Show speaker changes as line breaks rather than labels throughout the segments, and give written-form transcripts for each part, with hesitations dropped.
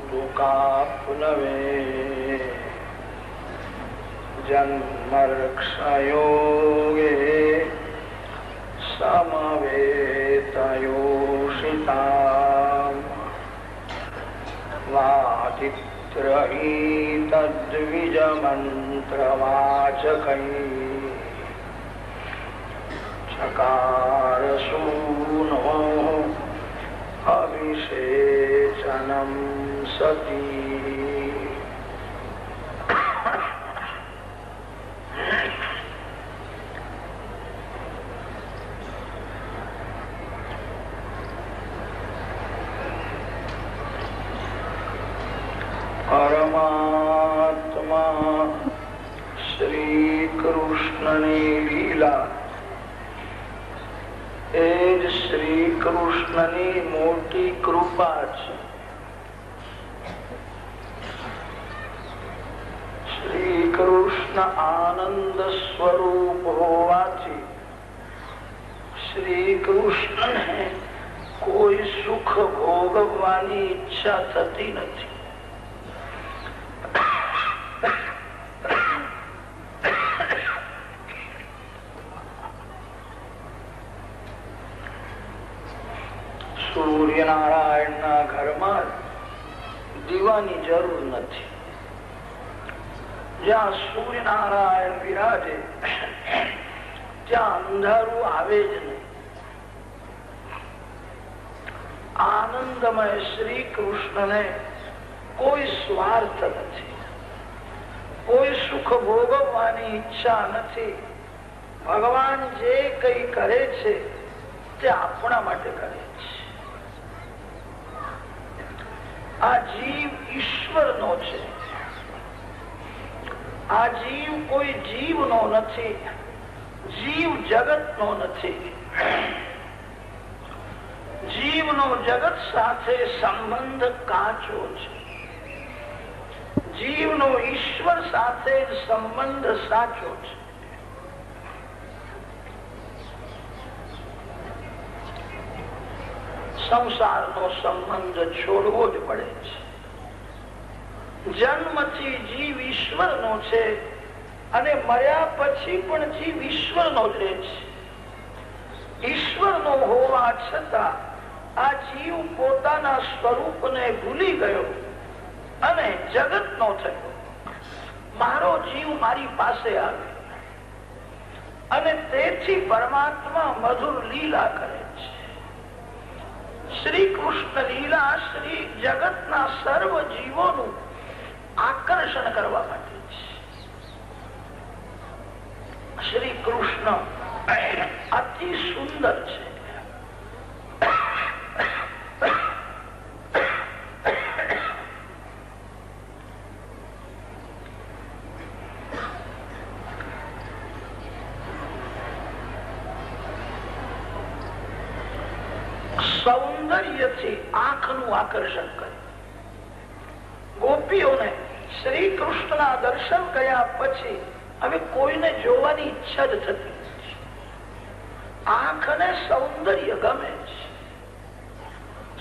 कौतुकाप्लवे जन्मर्क्षयोगे समवेतयोषिताम् वादित्रहीतद्विजमन्त्रवाचकैः चकारसूनो अभिषेचनं सती પરમાત્મા શ્રી કૃષ્ણની લીલા એ જ શ્રી કૃષ્ણની મોટી કૃપા છે. શ્રી કૃષ્ણ આનંદ સ્વરૂપ હોવાથી શ્રી કૃષ્ણને કોઈ સુખ ભોગવવાની ઈચ્છા થતી નથી. સૂર્યનારાયણ ના ઘરમાં દીવાની જરૂર નથી. જ્યાં સૂર્યનારાયણ વિરાજે ત્યાં અંધારું આવે જ નહીં. આનંદમય શ્રી કૃષ્ણને કોઈ સ્વાર્થ નથી, કોઈ સુખ ભોગવવાની ઈચ્છા નથી. ભગવાન જે કઈ કરે છે તે આપણા માટે કરે છે. આ જીવ ઈશ્વર નો છે. આ જીવ કોઈ જીવ નો નથી, જીવ જગત નો નથી. જીવનો જગત સાથે સંબંધ કાચો છે. જીવનો ઈશ્વર સાથે સંબંધ સાચો છે. સંસારનો સંબંધ છોડવો જ પડે છે. જન્મથી જીવ ઈશ્વર નો છે અને મર્યા પછી પણ જીવ ઈશ્વર નો જ રહે છે. ઈશ્વર નો હોવા છતાં આ જીવ પોતાના સ્વરૂપને ભૂલી ગયો અને જગત નો થયો. મારો જીવ મારી પાસે આવે અને તેથી પરમાત્મા મધુર લીલા કરે છે. શ્રી કૃષ્ણ લીલા શ્રી જગતના સર્વ જીવોનું આકર્ષણ કરવા માટે છે. શ્રી કૃષ્ણ અતિ સુંદર છે. સૌંદર્યથી આંખનું આકર્ષણ કરે. ગોપીઓને શ્રી કૃષ્ણના દર્શન કર્યા પછી હવે કોઈને જોવાની ઈચ્છા જ થતી નથી. આંખને સૌંદર્ય ગમે છે.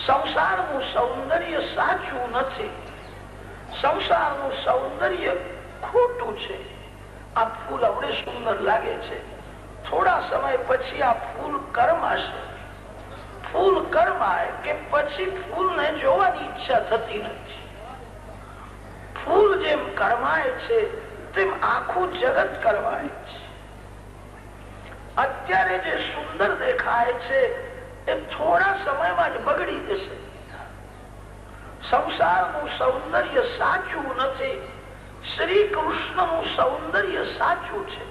સંસારનું સૌંદર્ય સાચું નથી, સંસારનું સૌંદર્ય ખોટું છે. આ ફૂલ અવડે સુંદર લાગે છે, થોડા સમય પછી આ ફૂલ કરમાશે. ફૂલ કરમાય કે પછી ફૂલને જોવાની ઈચ્છા થતી નથી. ફૂલ જેમ કરમાય છે તેમ આખું જગત કરમાય છે. અત્યારે જે સુંદર દેખાય છે એ થોડા સમયમાં જ બગડી જશે. સંસારનું સૌંદર્ય સાચું નથી, શ્રી કૃષ્ણનું સૌંદર્ય સાચું છે.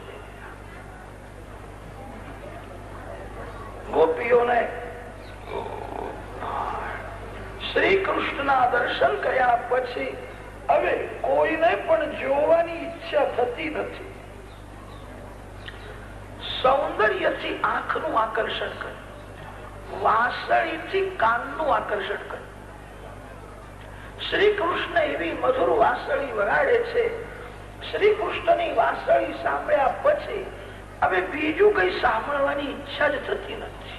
ગોપીઓને શ્રી કૃષ્ણના દર્શન કર્યા પછી હવે કોઈને પણ જોવાની ઈચ્છા થતી નથી. સૌંદર્યથી આંખનું આકર્ષણ કરે, વાસળીથી કાનનું આકર્ષણ કરે. શ્રી કૃષ્ણ એવી મધુર વાસળી વગાડે છે. શ્રી કૃષ્ણની વાસળી સાંભળ્યા પછી હવે બીજું કઈ સાંભળવાની ઈચ્છા જ થતી નથી.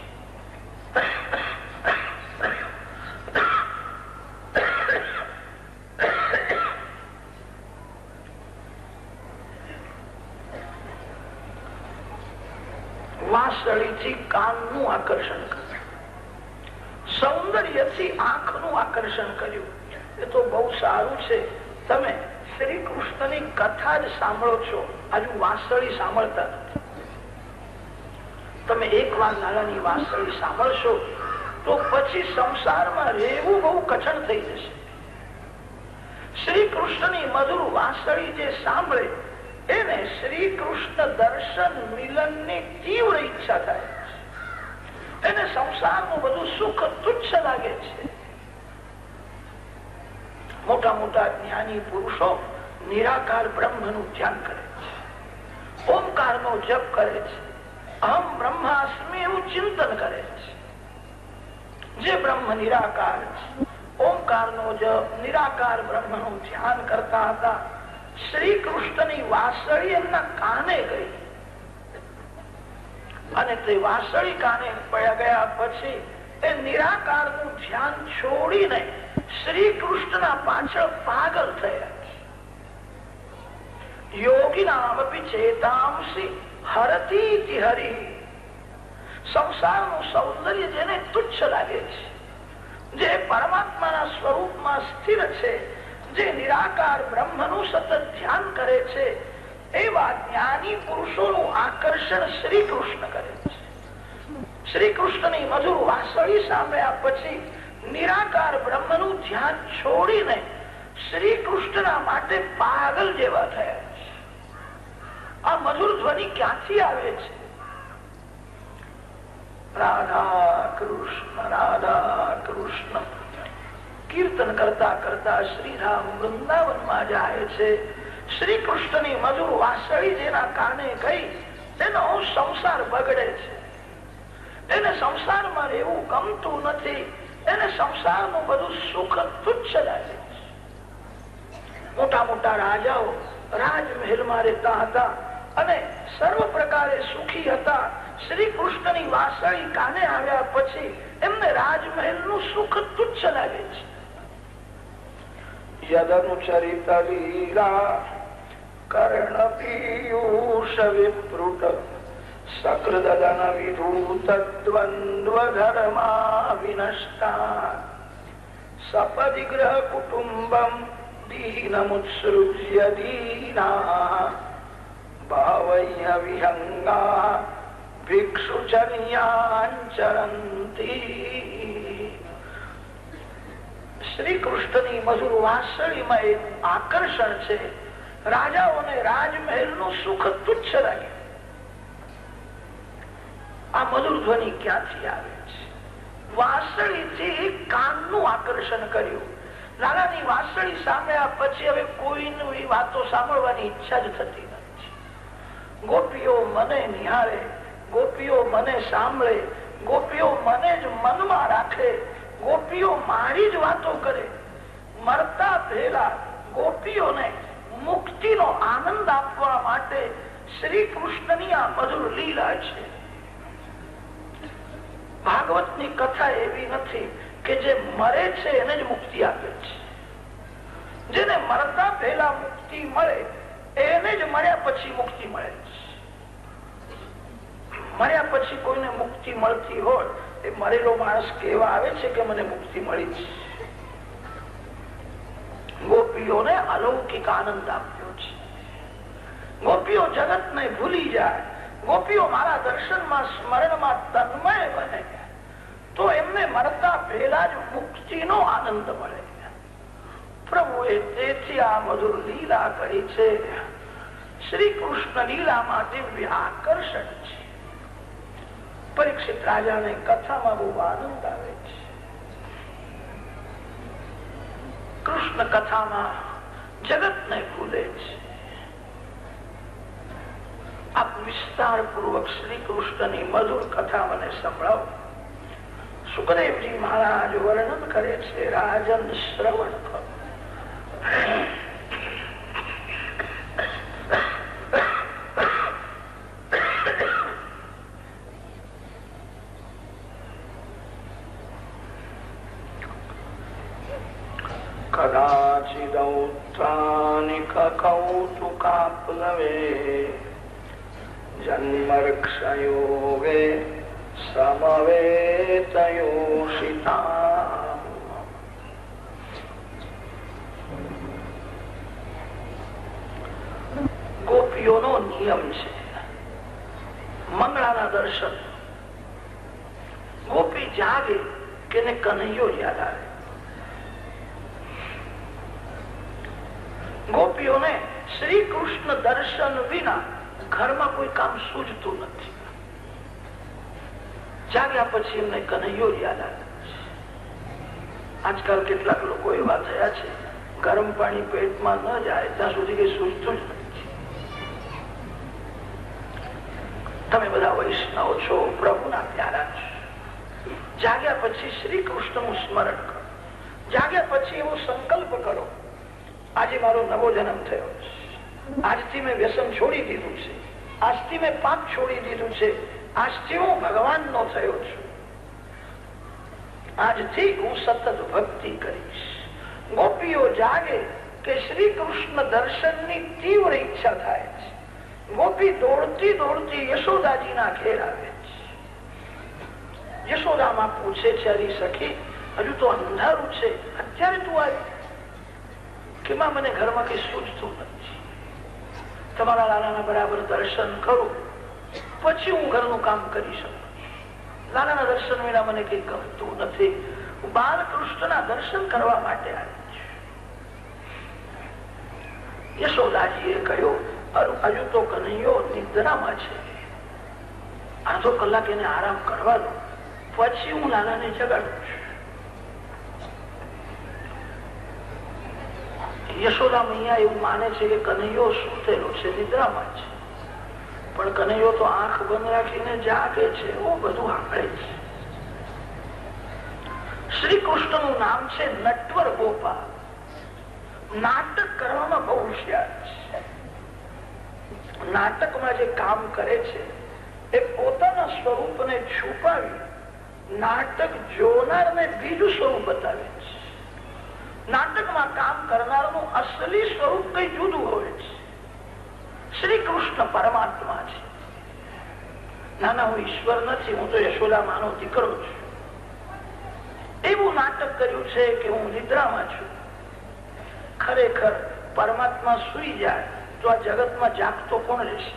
વાસળીથી કાનનું આકર્ષણ કર્યું, સૌંદર્યથી આંખનું આકર્ષણ કર્યું. એ તો બહુ સારું છે. તમે શ્રી કૃષ્ણની કથા જ સાંભળો છો, હજુ વાસળી સાંભળતા નથી. તમે એક વાર લાલાની વાસળી સાંભળશો તો પછી સંસારમાં રહેવું બહુ કઠણ થઈ જશે. શ્રી કૃષ્ણની મધુર વાસળી જે સાંભળે એને શ્રી કૃષ્ણ દર્શન મિલનની તીવ્ર ઈચ્છા થાય છે. એને સંસારનું બધું સુખ તુચ્છ લાગે છે. મોટા મોટા જ્ઞાની પુરુષો નિરાકાર બ્રહ્મનું ધ્યાન કરે છે, ઓમકારનો જપ કરે છે, અહમ બ્રહ્માસ્મિ એવું ચિંતન કરે છે. જે બ્રહ્મ નિરાકાર છે, ઓમકારનો જપ, નિરાકાર બ્રહ્મનું ધ્યાન કરતા હતા. શ્રી કૃષ્ણની વાસળી એમના કાને ગઈ અને તે વાસળી કાને પડ્યા ગયા પછી એ નિરાકારનું ધ્યાન છોડીને શ્રી કૃષ્ણના પાછળ પાગલ થયા. યોગિનામપી ચેતાંસી હરતી હરિ. સંસારનું સૌંદર્ય જેને તુચ્છ લાગે છે, જે પરમાત્માના સ્વરૂપમાં સ્થિર છે, જે નિરાકાર બ્રહ્મનું સતત ધ્યાન કરે છે, એવા જ્ઞાની પુરુષોનું આકર્ષણ શ્રી કૃષ્ણ કરે છે. શ્રી કૃષ્ણની મધુર વાસળી સાંભળ્યા પછી નિરાકાર બ્રહ્મનું ધ્યાન છોડીને શ્રી કૃષ્ણના માટે પાગલ જેવા થયા છે. આ મધુર ધ્વનિ ક્યાંથી આવે છે? રાધા કૃષ્ણ કીર્તન કરતા કરતા શ્રી રામ વૃંદાવનમાં જાય છે. શ્રી કૃષ્ણની મધુર વાસળી જેના કાને ગઈ તેનો સંસાર બગડે છે. એને સંસારમાં રહેવું ગમતું નથી. એને સંસારનું બધું સુખ તુચ્છ લાગે છે. મોટા મોટા રાજાઓ રાજમહેલમાં રહેતા હતા અને સર્વ પ્રકારે સુખી હતા. શ્રી કૃષ્ણની વાસળી કાને આવ્યા પછી એમને રાજમહેલનું સુખ તુચ્છ લાગે છે. યદનુચરિત લીલા કર્ણ પીયુષ વિપ્રુટ સકૃદન વિધૂત દ્વંદ્વ ધર્મા વિનષ્ટા સપદિગ્રહ કુટુંબમ દીનમુત્સૃજ્ય દીના ભાવય વિહંગા ભિક્ષુચર્યાંચરંતી. શ્રી કૃષ્ણની મધુર વાસળીમાં એક આકર્ષણ છે. રાજાઓને રાજમહેલનું સુખ તુચ્છ લાગે. આ મધુર ધ્વનિ ક્યાંથી આવે છે? વાસળીથી કાનનું આકર્ષણ કર્યું. લાલાની વાસળી સાંભળ્યા પછી હવે કોઈની વાતો સાંભળવાની ઈચ્છા જ થતી નથી. ગોપીઓ મને નિહાળે, ગોપીઓ મને સાંભળે, ગોપીઓ મને જ મનમાં રાખે, ગોપીઓ મારી જ વાતો કરે. મરતા પહેલા ગોપીઓને મુક્તિનો આનંદ આપવા માટે શ્રી કૃષ્ણની આ મધુર લીલા છે. ભાગવતની કથા એવી નથી કે જે મરે છે એને જ મુક્તિ આપે છે. જેને મરતા પહેલા મુક્તિ મળે એને જ મર્યા પછી મુક્તિ મળે છે. મર્યા પછી કોઈને મુક્તિ મળતી હોય એ મરેલો માણસ કહેવા આવે છે કે મને મુક્તિ મળી છે. ગોપીઓને અલૌકિક આનંદ આપ્યો છે. ગોપીઓ જગત ને ભૂલી જાય, ગોપીઓ મારા દર્શનમાં સ્મરણમાં તન્મય બને તો એમને મરતા પહેલા જ મુક્તિનો આનંદ મળે. પ્રભુએ તેથી આ મધુર લીલા કરી છે. શ્રી કૃષ્ણ લીલામાં દિવ્ય આકર્ષણ છે. પરીક્ષિત રાજાને કથામાં બહુ આનંદ આવે છે. કૃષ્ણ કથામાં જગતને ભૂલે છે. આપ વિસ્તાર પૂર્વક શ્રી કૃષ્ણની મધુર કથા મને સંભળાવો. સુખદેવજી મહારાજ વર્ણન કરે છે. રાજન શ્રવણ કરો. કદાચિદૌત્રાનિક કૌતુકાપ્લવે જન્મર્ક્ષયોગે સમવેતયોષિતા. ગોપીઓનો નિયમ છે મંગળાના દર્શન. ગોપી જાગે કે ને કનૈયો યાદ આવે. ગોપીઓને શ્રી કૃષ્ણ દર્શન વિના ઘરમાં કોઈ કામ સૂઝતું નથી. જાગ્યા પછી એમને કનૈયો યાદ આવે. આજકાલ કેટલાક લોકો એવા થયા છે ગરમ પાણી પેટમાં ન જાય ત્યાં સુધી કઈ સૂઝતું જ નથી. તમે બધા વૈષ્ણવ છો, પ્રભુના પ્યારા છો. જાગ્યા પછી શ્રી કૃષ્ણનું સ્મરણ કરો. જાગ્યા પછી એવો સંકલ્પ કરો, આજે મારો નવો જન્મ થયો છે. આજથી મેં વ્યસન છોડી દીધું છે. આજથી મેં પાપ છોડી દીધું છે. આજથી હું ભગવાનનો થયો છું. આજથી હું સતત ભક્તિ કરીશ. ગોપીઓ જાગે કે શ્રી કૃષ્ણ દર્શનની તીવ્ર ઈચ્છા થાય છે. ગોપી દોડતી દોડતી યશોદાજીના ઘેર આવે છે. યશોદામાં પૂછે છે, હરી સખી હજુ તો અંધારું છે, અત્યારે તું આવી કે માં મને ઘરમાં કઈ સૂઝતું નથી. તમારા લાલાના બરાબર દર્શન કરું પછી હું ઘરનું કામ કરી શકું. લાલાના દર્શન વિના મને કઈ ગમતું નથી. હું બાલકૃષ્ણના દર્શન કરવા માટે આવી છું. યશોદાજીએ કહ્યું, હજુ તો કનૈયો નિદ્રામાં છે, અડધો કલાક એને આરામ કરવા દો, પછી હું લાલાને જગાડું છું. યશોદા મૈયા એવું માને છે કે કનૈયો સૂતેલો છે, નિદ્રામાં છે. પણ કનૈયો તો આંખ બંધ રાખીને જાગે છે, એવું બધું સાંભળે છે. શ્રી કૃષ્ણનું નામ છે નટવર ગોપાલ. નાટક કરવામાં બહુ હોશિયાર છે. નાટકમાં જે કામ કરે છે એ પોતાના સ્વરૂપને છુપાવી નાટક જોનારને બીજું સ્વરૂપ બતાવે છે. નાટકમાં કામ કરનારનું અસલી સ્વરૂપ કઈ જુદું હોય છે. શ્રી કૃષ્ણ પરમાત્મા છે. નાના હું ઈશ્વર નથી, હું તો યશોદા માનો દીકરો છું. એવું નાટક કર્યું છે કે હું નિદ્રામાં છું. ખરેખર પરમાત્મા સુઈ જાય તો આ જગતમાં જાગતો કોણ રહેશે?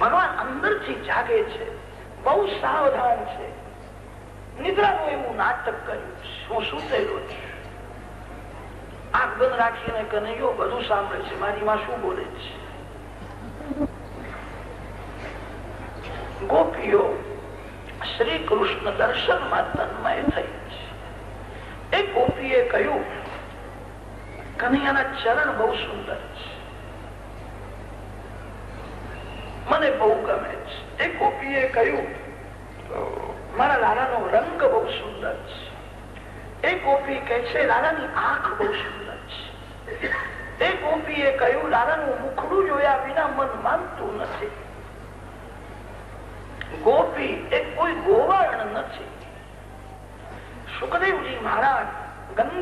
ભગવાન અંદરથી જાગે છે, બહુ સાવધાન છે. નિદ્રાનું એવું નાટક કર્યું છે. હું સૂતેલો છું, આંખ બંધ રાખીને કનૈયો બધું સાંભળે છે, મારી માં શું બોલે છે. ગોપીઓ શ્રી કૃષ્ણ દર્શનમાં તન્મય થઈ છે. એક ગોપીએ કહ્યું, કનૈયાના ચરણ બહુ સુંદર છે, મને બહુ ગમે છે. એક ગોપીએ કહ્યું, મારા લાલાનો રંગ બહુ સુંદર છે. એક ગોપી કહે છે, લાલાની આંખ બહુ સુંદર છે. એક ગોપીએ કહ્યું, લાલાનું મુખડું જોયા વિના મન માનતું નથી. ગોપી એ કોઈ ગોવાર્ણ નથી.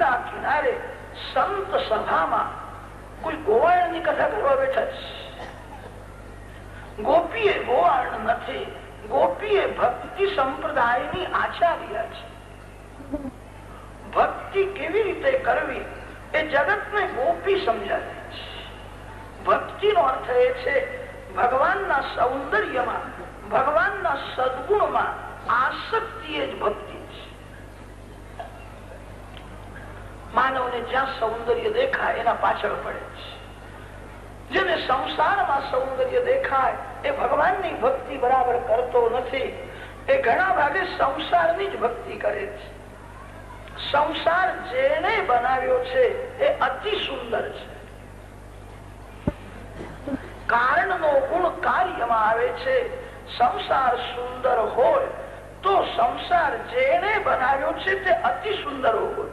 ગંગા કિનારે સંત સભામાં કોઈ ગોવાળની કથા કરવા બેઠા છે. ગોપીએ ગોવાળ નથી, ગોપીએ ભક્તિ સંપ્રદાયની આચાર્ય છે. ભક્તિ કેવી રીતે કરવી એ જગતને ગોપી સમજાવે છે. ભક્તિનો અર્થ એ છે ભગવાનના સૌંદર્યમાં, ભગવાનના સદગુણમાં આસક્તિ એ જ ભક્તિ છે. માનવને જ્યાં સૌંદર્ય દેખાય એના પાછળ પડે છે. જેને સંસારમાં સૌંદર્ય દેખાય એ ભગવાનની ભક્તિ બરાબર કરતો નથી. એ ઘણા ભાગે સંસારની જ ભક્તિ કરે છે. સંસાર જેને બનાવ્યો છે એ અતિ સુંદર છે. કારણનો ગુણ કાર્યમાં આવે છે. સંસાર સુંદર હોય તો સંસાર જેને બનાવ્યો છે તે અતિ સુંદર હોય.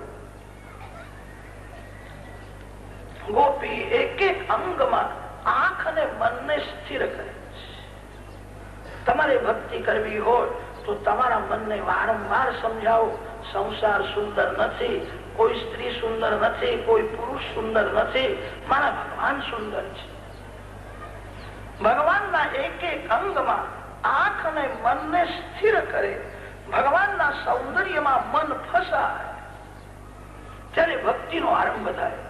ગોપી એક એક અંગમાં આંખ અને મનને સ્થિર કરે છે. તમારે ભક્તિ કરવી હોય તો તમારા મનને વારંવાર સમજાવો સંસાર સુંદર નથી, કોઈ સ્ત્રી સુંદર નથી, કોઈ પુરુષ સુંદર નથી, મારા ભગવાન સુંદર છે. ભગવાનના એક એક અંગમાં આંખ અને મનને સ્થિર કરે, ભગવાનના સૌંદર્યમાં મન ફસાય ત્યારે ભક્તિનો આરંભ થાય.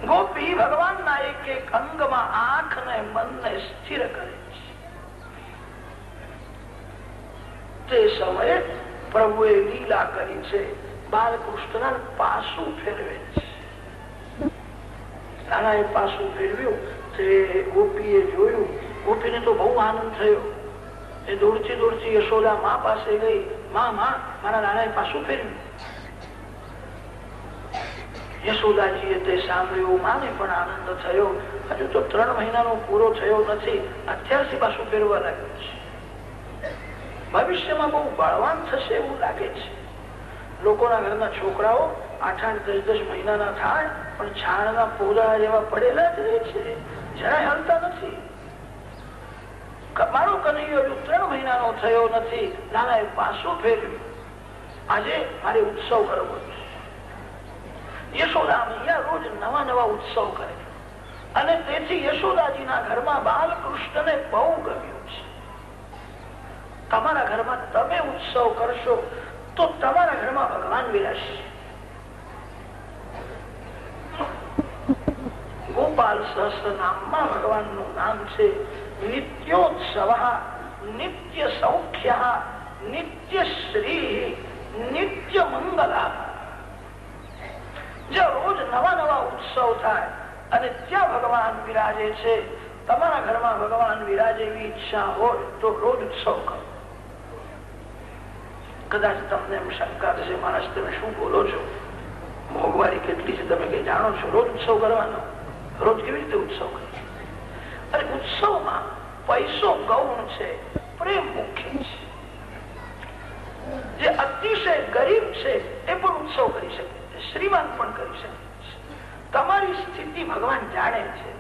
ગોપી ભગવાનના એક એક અંગમાં આંખ અને મનને સ્થિર કરે છે. તે સમયે પ્રભુએ લીલા કરી છે. બાલકૃષ્ણ પાસું ફેરવે છે. નાના એ પાસું ફેરવ્યું તે ગોપીએ જોયું. ગોપીને તો બહુ આનંદ થયો. એ દોડતી દોડતી યશોદા મા પાસે ગઈ. મા મારા નાના એ પાસું ફેરવ્યું. યશોદાજીએ તે સાંભળ્યું. માને પણ આનંદ થયો. હજુ તો 3 મહિનાનો પૂરો થયો નથી, અત્યારથી પાછું ફેરવા લાગ્યો છે. ભવિષ્યમાં બહુ બળવાન થશે એવું લાગે છે. લોકોના ઘરના છોકરાઓ 8-8, 10-10 મહિનાના થાય પણ છાણના પોદળા જેવા પડેલા જ રહે છે, જરાય હલતા નથી. મારો કનૈયો હજુ 3 મહિનાનો થયો નથી. નાના એ પાછું ફેરવ્યું. આજે મારે ઉત્સવ કરવો છે. યશોદા મૈયા રોજ નવા નવા ઉત્સવ કરે અને તેથી યશોદાજીના ઘરમાં બાલકૃષ્ણને બહુ ગમ્યું છે. તમારા ઘરમાં તમે ઉત્સવ કરશો તો તમારા ઘરમાં ભગવાન વિરાજશે. ગોપાલ સહસ્ર નામમાં ભગવાનનું નામ છે નિત્યોત્સવ, નિત્ય સૌખ્ય, નિત્ય શ્રી, નિત્ય મંગલા. જ્યાં રોજ નવા નવા ઉત્સવ થાય અને ત્યાં ભગવાન વિરાજે છે. તમારા ઘરમાં ભગવાન વિરાજે એવી ઈચ્છા હોય તો રોજ ઉત્સવ કરો. કદાચ તમને એમ શંકા થશે, માણસ તમે શું બોલો છો, મોંઘવારી કેટલી છે તમે કઈ જાણો છો? રોજ ઉત્સવ કરવાનો? રોજ કેવી રીતે ઉત્સવ કરે? અરે ઉત્સવમાં પૈસો ગૌણ છે, પ્રેમ મુખ્ય છે. જે અતિશય ગરીબ છે એ પણ ઉત્સવ કરી શકે, શ્રીમાન પણ કરી શકે. તમારી સ્થિતિ ભગવાન જાણે છે.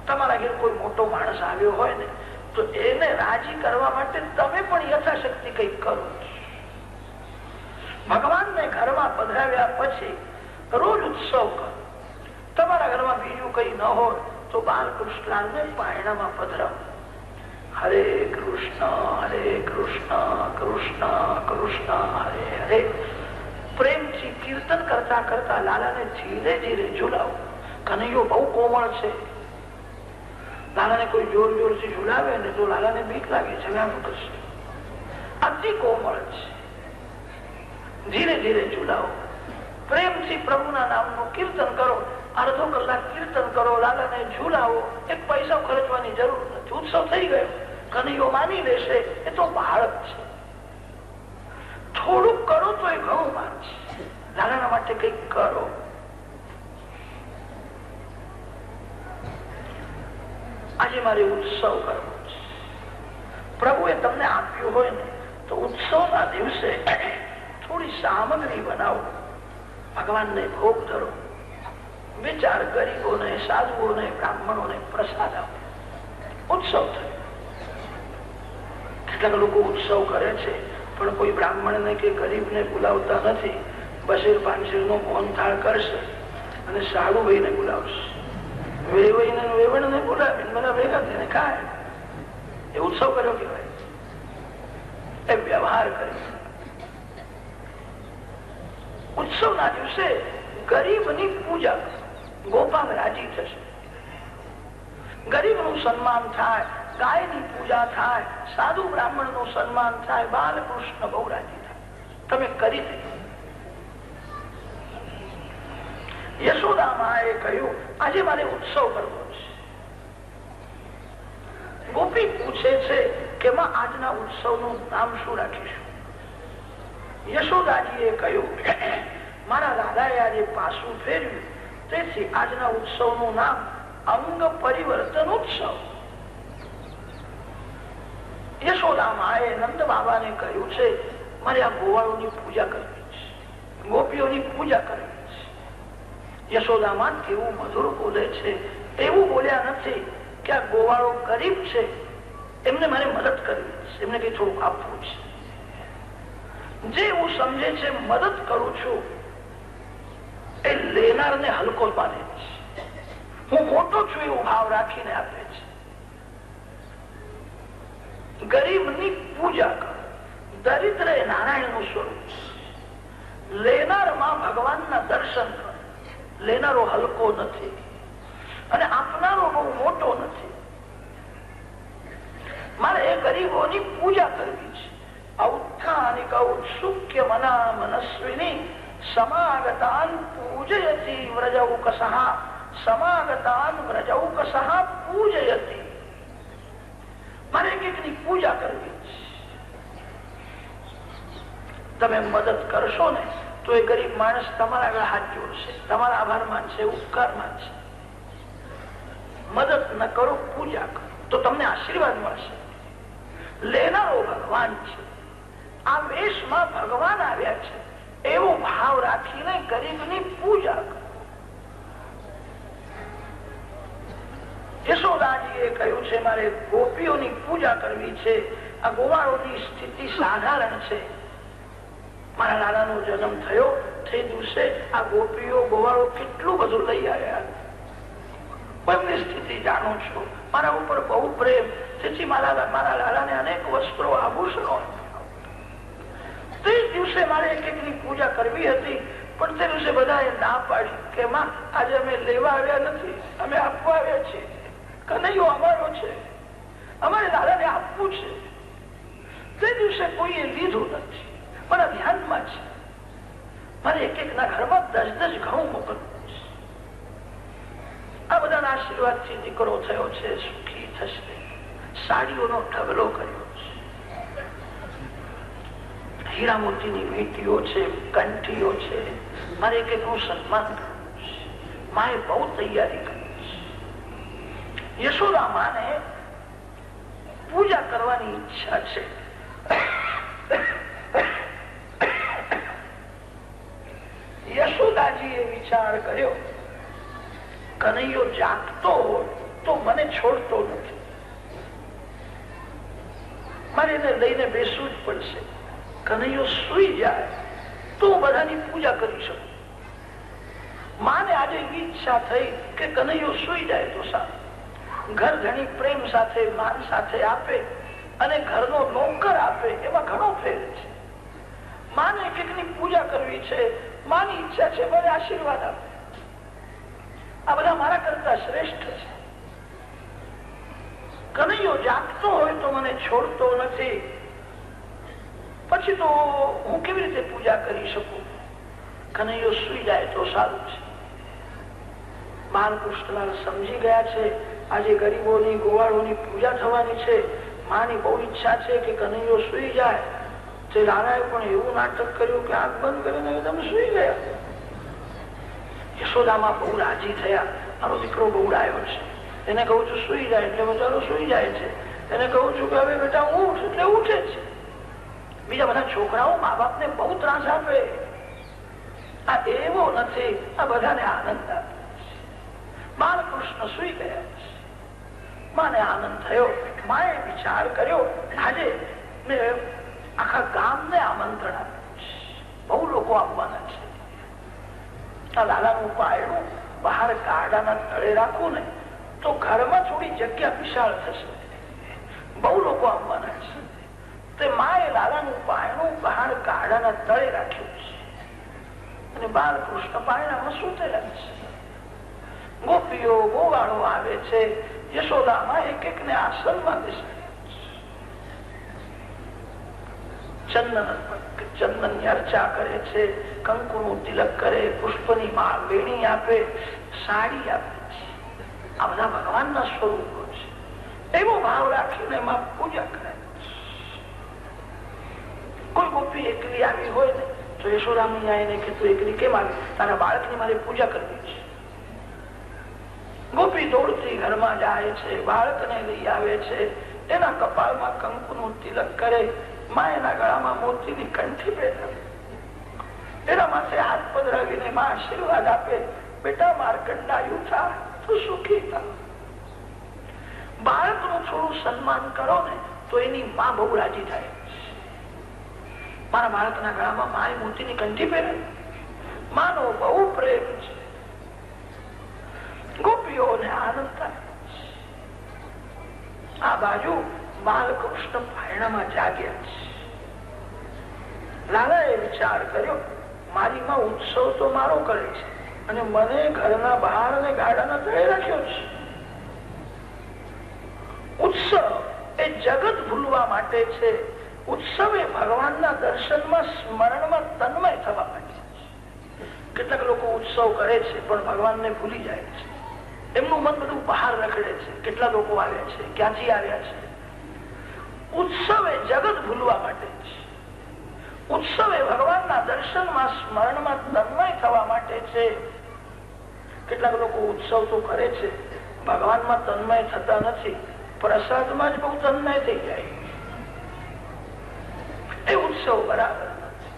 તમારા ઘેર કોઈ મોટો માણસ આવ્યો હોય ને તો એને રાજી કરવા માટે તમે પણ યથાશક્તિ કઈક કરો. ભગવાનને ઘરમાં પધરાવ્યા પછી રોજ ઉત્સવ કરો. તમારા ઘરમાં બીજું કઈ ન હોય તો બાલકૃષ્ણને પાયણામાં પધરાવો. હરે કૃષ્ણ કૃષ્ણ કૃષ્ણ હરે હરે. પ્રેમથી કીર્તન કરતા કરતા લાલાને ધીરે ધીરે ઝુલાવો. કનૈયો બહુ કોમળ છે. લાલાને કોઈ જોર જોરથી ઝુલાવે ને તો લાલાને બીક લાગે છે, કરશે. અતિ કોમળ છે. ધીરે ધીરે ઝુલાવો. પ્રેમથી પ્રભુના નામનું કીર્તન કરો. અડધો કલાક કીર્તન કરો, લાલાને ઝુલાવો. એક પૈસા ખર્ચવાની જરૂર નથી. ઉત્સવ થઈ ગયો. કનૈયો માની લેશે. એ તો બાળક છે. થોડુંક કરો તો એ ઘણું માનશે. લાલાના માટે કઈક કરો. આજે મારે ઉત્સવ કરવો છે. પ્રભુએ તમને આપ્યું હોય ને તો ઉત્સવના દિવસે થોડી સામગ્રી બનાવો, ભગવાનને ભોગ ધરો. 2-4 ગરીબોને, સાધુઓને, બ્રાહ્મણોને પ્રસાદ આપો. ઉત્સવ થયો. કેટલાક લોકો ઉત્સવ કરે છે પણ કોઈ બ્રાહ્મણ ને કે ગરીબ ને બોલાવતા નથી. બશેર પાંચેર નો મોહન થાળ કરશે અને સાડુભાઈ ને બોલાવશે. વેવણ ને બોલાવીને બધા ભેગા થઈને ખાય. એ ઉત્સવ કર્યો કેવાય. એ વ્યવહાર કર્યો. ઉત્સવ ના દિવસે ગરીબ ની પૂજા ગોપાલ રાજી થશે. ગરીબ નું સન્માન થાય, ગાય ની પૂજા થાય, સાધુ બ્રાહ્મણ નું સન્માન થાય, બાલકૃષ્ણ બહુ રાજી થાય. તમે કરી દે. યશોદા માએ કહ્યું આજે મારે ઉત્સવ કરવો છે. ગોપી પૂછે છે કે માં આજના ઉત્સવ નું નામ શું રાખીશું? યશોદાજીએ કહ્યું મારા દાદાએ આજે પાસું ફેરવ્યું, તેથી આજના ઉત્સવ નું નામ અંગ પરિવર્તન ઉત્સવ. યશોદા માએ નંદ બાબા ને કહ્યું છે મારે આ ગોવાળોની પૂજા કરવી છે, ગોપીઓની પૂજા કરવી છે. યશોદામાં કેવું મધુર બોલે છે. એવું બોલ્યા નથી કે આ ગોવાળો ગરીબ છે, એમને મારે મદદ કરવી છે, એમને કઈ થોડુંક આપવું છે. જે હું સમજે છે મદદ કરું છું એ લેનારને હલકો માને છે. હું મોટો છું એવો ભાવ રાખીને આપે છે. ગરીબની પૂજા કરો. દરિદ્ર એ નારાયણ નું સ્વરૂપ છે. લેનારમાં ભગવાનના દર્શન કરો. લેનારો હલકો નથી અને આપનારો બહુ મોટો નથી. મારે એ ગરીબોની પૂજા કરવી છે. ઔત્થાનિક ઔત્સુક્ય મના મનસ્વિની સમાગતાન પૂજયતી વ્રજૌકસઃ સમાગતાન વ્રજૌકસઃ પૂજયતી. મારે એકની પૂજા કરવી છે. તમે મદદ કરશો ને તો એ ગરીબ માણસ તમારા આગળ હાથ જોડશે, તમારા આભાર માનશે, ઉપકાર માનશે. મદદ ન કરો, પૂજા કરો તો તમને આશીર્વાદ મળશે. લેનારો ભગવાન છે. આ વેશમાં ભગવાન આવ્યા છે એવો ભાવ રાખીને ગરીબની પૂજા કરો. યશોદાજીએ કહ્યું છે મારે ગોપીઓની પૂજા કરવી છે. આ ગોવાળોની સ્થિતિ સાધારણ છે. મારા લાલાનો જન્મ થયો તે દિવસે આ ગોપીઓ ગોવાળો કેટલું બધું લઈ આવ્યા. એમની સ્થિતિ જાણું છું. મારા ઉપર બહુ પ્રેમ, તેથી મારા લાલાને અનેક વસ્ત્રો આભૂષણો. તે દિવસે મારે એકની પૂજા કરવી હતી, પણ તે દિવસે બધાએ ના પાડી કે માં આજે અમે લેવા આવ્યા નથી, અમે આપવા આવ્યા છીએ. કનૈયો અમારો છે, અમારે દાદાને આપવું છે. તે દિવસે કોઈએ લીધું નથી. મારા ધ્યાનમાં છે મારે એક ના ઘરમાં 10 ઘઉં મોકલવું છે. આ બધાના આશીર્વાદથી દીકરો થયો છે, સુખી થશે. સાડીઓનો ઢગલો કર્યો છે. હીરા મોતીની વીંટીઓ છે, કંઠીઓ છે. મારે એક નું સન્માન કરવું છે. માએ બહુ તૈયારી કરી છે. યશોદા માને પૂજા કરવાની ઈચ્છા છે. યશોદાજીએ વિચાર કર્યો કનૈયો જાગતો હોય તો મને છોડતો નથી. મારે એને લઈને બેસવું જ પડશે. કનૈયો સુઈ જાય તો બધાની પૂજા કરી શકું. માને આજે ઈચ્છા થઈ કે કનૈયો સુઈ જાય તો સારું. ઘર ઘણી પ્રેમ સાથે માન સાથે આપે અને ઘરનો નોકર આપે એમાં ઘણો ફેર છે. માને એકની પૂજા કરવી છે. માની ઈચ્છા છે મને આશીર્વાદ આપે. આ બધા મારા કરતા શ્રેષ્ઠ છે. કનૈયો જાગતો હોય તો મને છોડતો નથી. પછી તો હું કેવી રીતે પૂજા કરી શકું? કનૈયો સુઈ જાય તો સારું છે. બાલકૃષ્ણલાલ સમજી ગયા છે આજે ગરીબોની ગોવાળોની પૂજા થવાની છે. માની બહુ ઈચ્છા છે કે કનૈયો સુઈ જાય. તે લાલાએ પણ એવું નાટક કર્યું કે આંખ બંધ કરીને એકદમ સુઈ ગયા. યશોદામાં બહુ રાજી થયા. મારો દીકરો બહુ ડાયો છે. એને કહું છું સુઈ જાય એટલે બચારો સુઈ જાય છે. એને કહું છું કે હવે બેટા ઉઠ એટલે ઉઠે છે. બીજા બધા છોકરાઓ મા બાપને બહુ ત્રાસ આપે. આ એવો નથી. આ બધાને આનંદ આપે. બાલકૃષ્ણ સુઈ ગયા છે. માને આનંદ થયો. માએ વિચાર કર્યો આજે મેં આખા ગામને આમંત્રણ આપ્યું છે, બહુ લોકો આવવાના છે. આ લાલાનું પાયણું બહાર ગાડાના તળે રાખવું ને તો ઘરમાં થોડી જગ્યા વિશાળ થશે, બહુ લોકો આવવાના છે. તે માએ લાલાનું પાયણું બહાર ગાડાના તળે રાખ્યું છે અને બાલકૃષ્ણ પાયણામાં સૂતેલા છે. ગોપીઓ ગોવાળો આવે છે, યશોદામાં એક એક ને આસનમાં બેસાડે, ચંદનની અર્ચા કરે છે, કંકુનું તિલક કરે, પુષ્પની વેણી આપે, સાડી આપે છે. આ બધા ભગવાનના સ્વરૂપો છે. એવો ભાવ રાખીને એમાં પૂજા કરે. કોઈ ગોપી એકલી આવી હોય ને તો યશોદામની આવીને કે તું એકલી કેમ આવી? તારા બાળકની મારે પૂજા કરવી છે. ગોપી દોડતી ઘરમાં જાય છે, બાળકને લઈ આવે છે, એના કપાળમાં કંકુનું તિલક કરે, એના ગળામાં મોતીની કંઠી પહેરાવે, એના માથે હાથ પધરાવીને માં આશીર્વાદ આપે, બેટા માર્કંડાયુ થા, તું સુખી થા. બાળકનું થોડું સન્માન કરો ને તો એની માં બહુ રાજી થાય. મારા બાળકના ગળામાં માએ મોતીની કંઠી પહેરાવી, માનો બહુ પ્રેમ છે. ગોપીઓને આનંદ થાય. આ બાજુ બાલકૃષ્ણ પાયણામાં જાગ્યા છે. લાલાએ વિચાર કર્યો, મારી માં ઉત્સવ તો મારો કરે છે અને મને ઘરના બહાર અને ગાડાના તળે રાખ્યો છે. ઉત્સવ એ જગત ભૂલવા માટે છે. ઉત્સવ એ ભગવાનના દર્શનમાં સ્મરણમાં તન્મય થવા માટે છે. કેટલાક લોકો ઉત્સવ કરે છે પણ ભગવાનને ભૂલી જાય છે. એમનું મન બધું બહાર રખડે છે. કેટલા લોકો આવ્યા છે, ક્યાંથી આવ્યા છે. ઉત્સવ એ જગત ભૂલવા માટે છે. ઉત્સવ એ ભગવાનના દર્શનમાં સ્મરણમાં તન્મય થવા માટે છે. કેટલાક લોકો ઉત્સવ તો કરે છે, ભગવાનમાં તન્મય થતા નથી, પ્રસાદમાં જ બહુ તન્મય થઈ જાય. એ ઉત્સવ બરાબર નથી.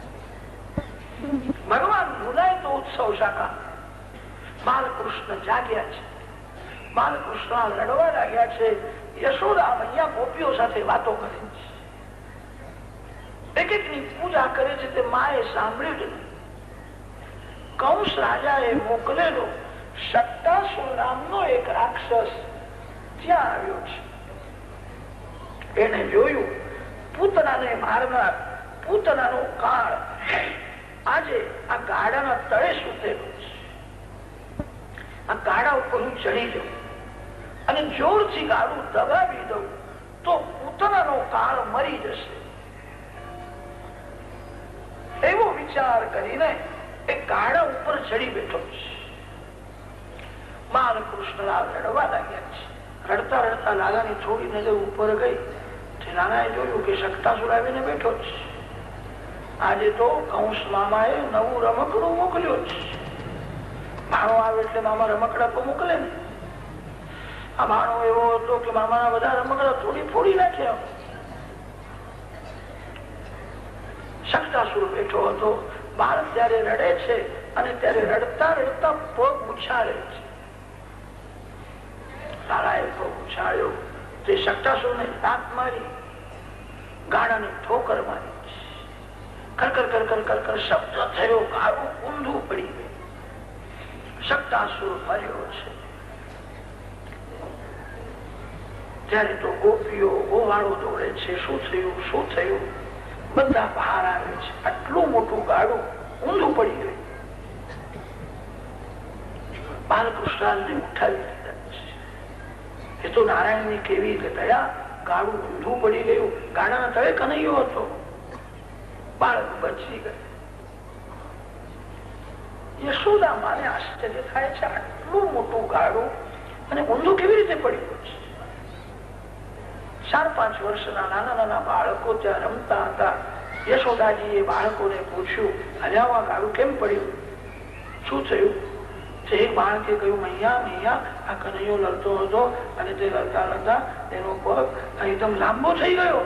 ભગવાન ભૂલાય તો ઉત્સવ શાખા. બાલકૃષ્ણ જાગ્યા છે, બાલકૃષ્ણ લડવા લાગ્યા છે. યશોદા મૈયા ગોપીઓ સાથે વાતો કરે છે, એક એક ની પૂજા કરે છે. તે માએ સાંભળ્યું જ નહીં. કંસ રાજાએ મોકલેલો શક્તાસુર નામનો એક રાક્ષસ ત્યાં આવ્યો છે. એને જોયું, પૂતનાને મારનાર પૂતનાનો કાળ આજે આ ગાડાના તળે સૂતેલો છે. આ ગાડા ઉપર હું ચડી જાઉં અને જોરથી ગાડું દબાવી દઉં તો પૂતનાનો કાળ મરી જશે. એવો વિચાર કરીને એ ગાડા ઉપર ચડી બેઠો છે. બાલકૃષ્ણ લડવા લાગ્યા છે. રડતા રડતા લાલાની થોડી નજર ઉપર ગઈ. લાલાએ જોયું કે શક્તાસુર આવીને બેઠો છે. આજે તો કંસ મામાએ નવું રમકડું મોકલ્યું છે. ભાણો આવે એટલે મામા રમકડા તો મોકલે ને. આ ભાણો એવો હતો કે મામાના બધા રમકડા થોડી ફોડી નાખ્યા. શક્તાસુર બેઠો હતો. બાળક ત્યારે રડે છે અને ત્યારે રડતા રડતા પગ ઉછાળે છે. લાલાએ પગ ઉછાળ્યો. તે શક્તાસુરને લાત મારી, ગાડાને ઠોકર મારી. કરકર કરકર કરકર શબ્દ થયો, ગાડું ઊંધું પડી ગયું. શક્તાસુર મર્યો છે. ત્યારે તો ગોપીઓ ગોવાળો દોડે છે. શું થયું, શું થયું? બધા બહાર આવે છે. આટલું મોટું ગાડું ઊંધું પડી ગયું. બાલકૃષ્ણને ઉઠાવી દીધા છે. એ તો નારાયણની કેવી દયા, ગાડું ઊંધું પડી ગયું. ગાડાના તળે કનૈયો હતો. બાળક બચી ગયું. યશોદા માને આશ્ચર્ય થાય છે, આટલું મોટું ગાડું અને ઊંધું કેવી રીતે પડ્યું છે. 4-5 વર્ષના નાના નાના બાળકો ત્યાં રમતા હતા. યશોદાજી એ બાળકોને પૂછ્યું, હજાવા ગાડું કેમ પડ્યું, શું થયું? એક બાળકે કહ્યું, મૈયા મૈયા આ કનૈયો લડતો હતો અને તે લડતા લડતા તેનો પગ એકદમ લાંબો થઈ ગયો.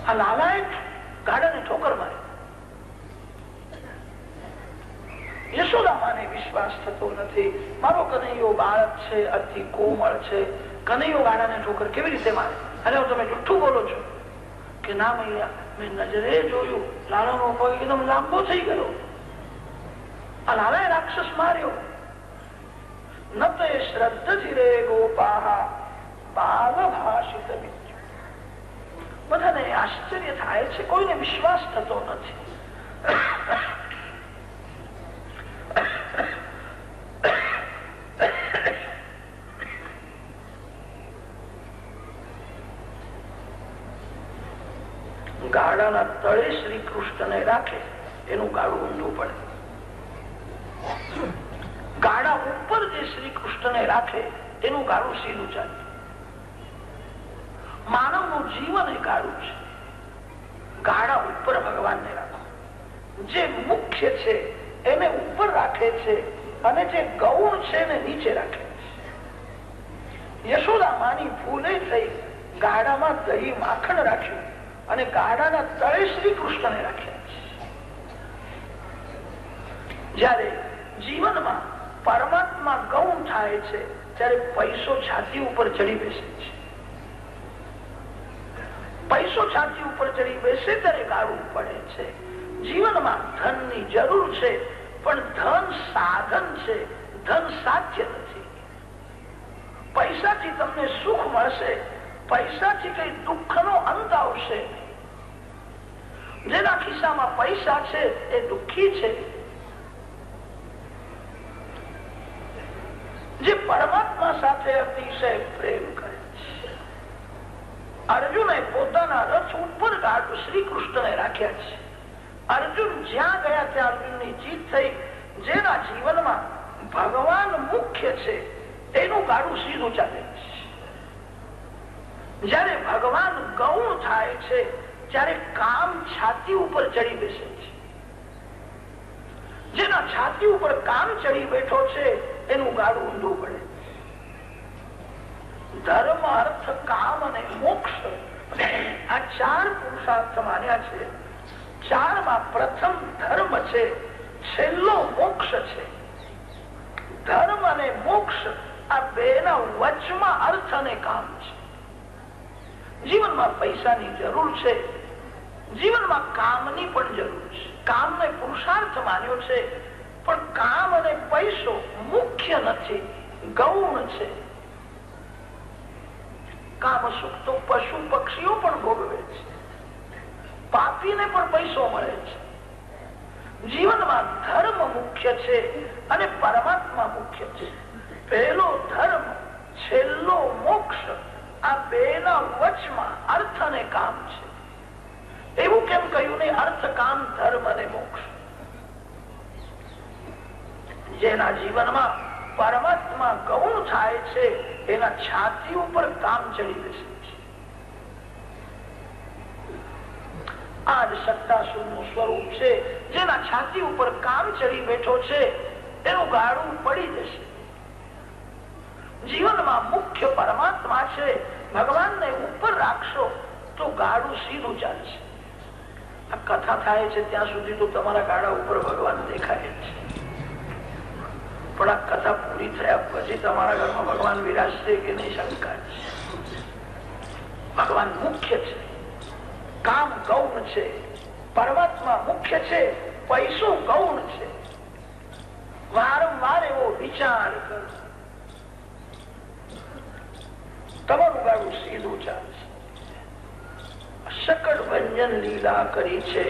આ લાલાએ ગાડાને ઠોકર મારી. યશોદામાને વિશ્વાસ થતો નથી. મારો કનૈયો બાળક છે, અતિ કોમળ છે, કનૈયો ગાડાને ઠોકર કેવી રીતે મારે? અને તમે જુઠ્ઠું બોલો છો. કે ના મૈયા, મેં નજરે જોયું લાલાનો પગ એકદમ લાંબો થઈ ગયો, આ લાલાએ રાક્ષસ માર્યો. ન તે શ્રદ્ધથી રે ગોપાહા બાલ ભાષિત વિદ્યુ. બધાને આશ્ચર્ય થાય છે, કોઈને વિશ્વાસ થતો નથી. ગાડાના તળે શ્રી કૃષ્ણને રાખે એનું ગાડું ઊંધું પડે. ગાડા ઉપર જે શ્રી કૃષ્ણને રાખે એનું ગાડું સીધું ચાલે. માનવનું જીવન એ ગાડું છે. ગાડા ઉપર ભગવાનને રાખો. જે મુખ્ય છે એને ઉપર રાખે છે અને જે ગૌણ છે એને નીચે રાખે છે. યશોદા માની ભૂલે થઈ ગાડામાં દહીં માખણ રાખ્યું અને ગાડાના તળે શ્રી કૃષ્ણને રાખ્યા છે. જયારે જીવનમાં પરમાત્મા ગૌણ થાય છે ત્યારે પૈસો છાતી ઉપર ચડી બેસે છે. પૈસો છાતી ઉપર ચડી બેસે ત્યારે ગાળવું પડે છે. જીવનમાં ધનની જરૂર છે, પણ ધન સાધન છે, ધન સાધ્ય નથી. પૈસાથી તમને સુખ મળશે, પૈસાથી કઈ દુઃખનો અંત આવશે. જેના ખિસ્સામાં પૈસા છે એ દુઃખી છે. જે પરમાત્મા સાથે અતિશય પ્રેમ કરે છે. અર્જુને પોતાના રથ ઉપર ગાડું શ્રી કૃષ્ણને રાખ્યા છે. અર્જુન જ્યાં ગયા ત્યાં અર્જુનની જીત થઈ. જેના જીવનમાં ભગવાન મુખ્ય છે એનું ગાડું સીધું ચાલે છે. જયારે ભગવાન ગૌણ થાય છે ત્યારે કામ છાતી ઉપર ચડી બેસે છે. જેના છાતી ઉપર કામ ચડી બેઠો છે એનું ગાડું ઊંધું પડે. ધર્મ, અર્થ, કામ અને મોક્ષ આ ચાર પુરુષાર્થ માન્યા છે. ચારમાં પ્રથમ ધર્મ છે, છેલ્લો મોક્ષ છે. ધર્મ અને મોક્ષ આ બેના વચમાં અર્થ અને કામ છે. જીવનમાં પૈસાની જરૂર છે, જીવનમાં કામની પણ જરૂર છે. કામને પુરુષાર્થ માન્યો છે, પણ કામ અને પૈસો મુખ્ય નથી, ગૌણ છે. કામ સુખ તો પશુ પક્ષીઓ પણ ભોગવે છે, પાપીને પણ પૈસો મળે છે. જીવનમાં ધર્મ મુખ્ય છે અને પરમાત્મા મુખ્ય છે. પહેલો ધર્મ, છેલ્લો મોક્ષ, આ બેના વચમાં અર્થ અને કામ છે. એવું કેમ કહ્યું ને? અર્થ, કામ, ધર્મ અને મોક્ષ. જેના જીવનમાં પરમાત્મા ગૌણ થાય છે એના છાતી ઉપર કામ ચડી બેસે છે. આ જ સત્તાસુરનું સ્વરૂપ છે. જેના છાતી ઉપર કામ ચડી બેઠો છે એનું ગાડું પડી જશે. જીવનમાં મુખ્ય પરમાત્મા છે. ભગવાનને ઉપર રાખશો તો ગાડું સીધું ચાલશે. આ કથા થાય છે ત્યાં સુધી તો તમારા ગાડા ઉપર ભગવાન દેખાય છે, પણ આ કથા પૂરી થયા પછી તમારા ઘરમાં ભગવાન વિરાજશે કે નહીં શંકા છે. ભગવાન મુખ્ય છે, કામ ગૌણ છે, પરમાત્મા મુખ્ય છે, પૈસો ગૌણ છે. વારંવાર એવો વિચાર કરો, તમારું ગાડું સીધું ચાલશે. સકળ ભંજન લીલા કરી છે.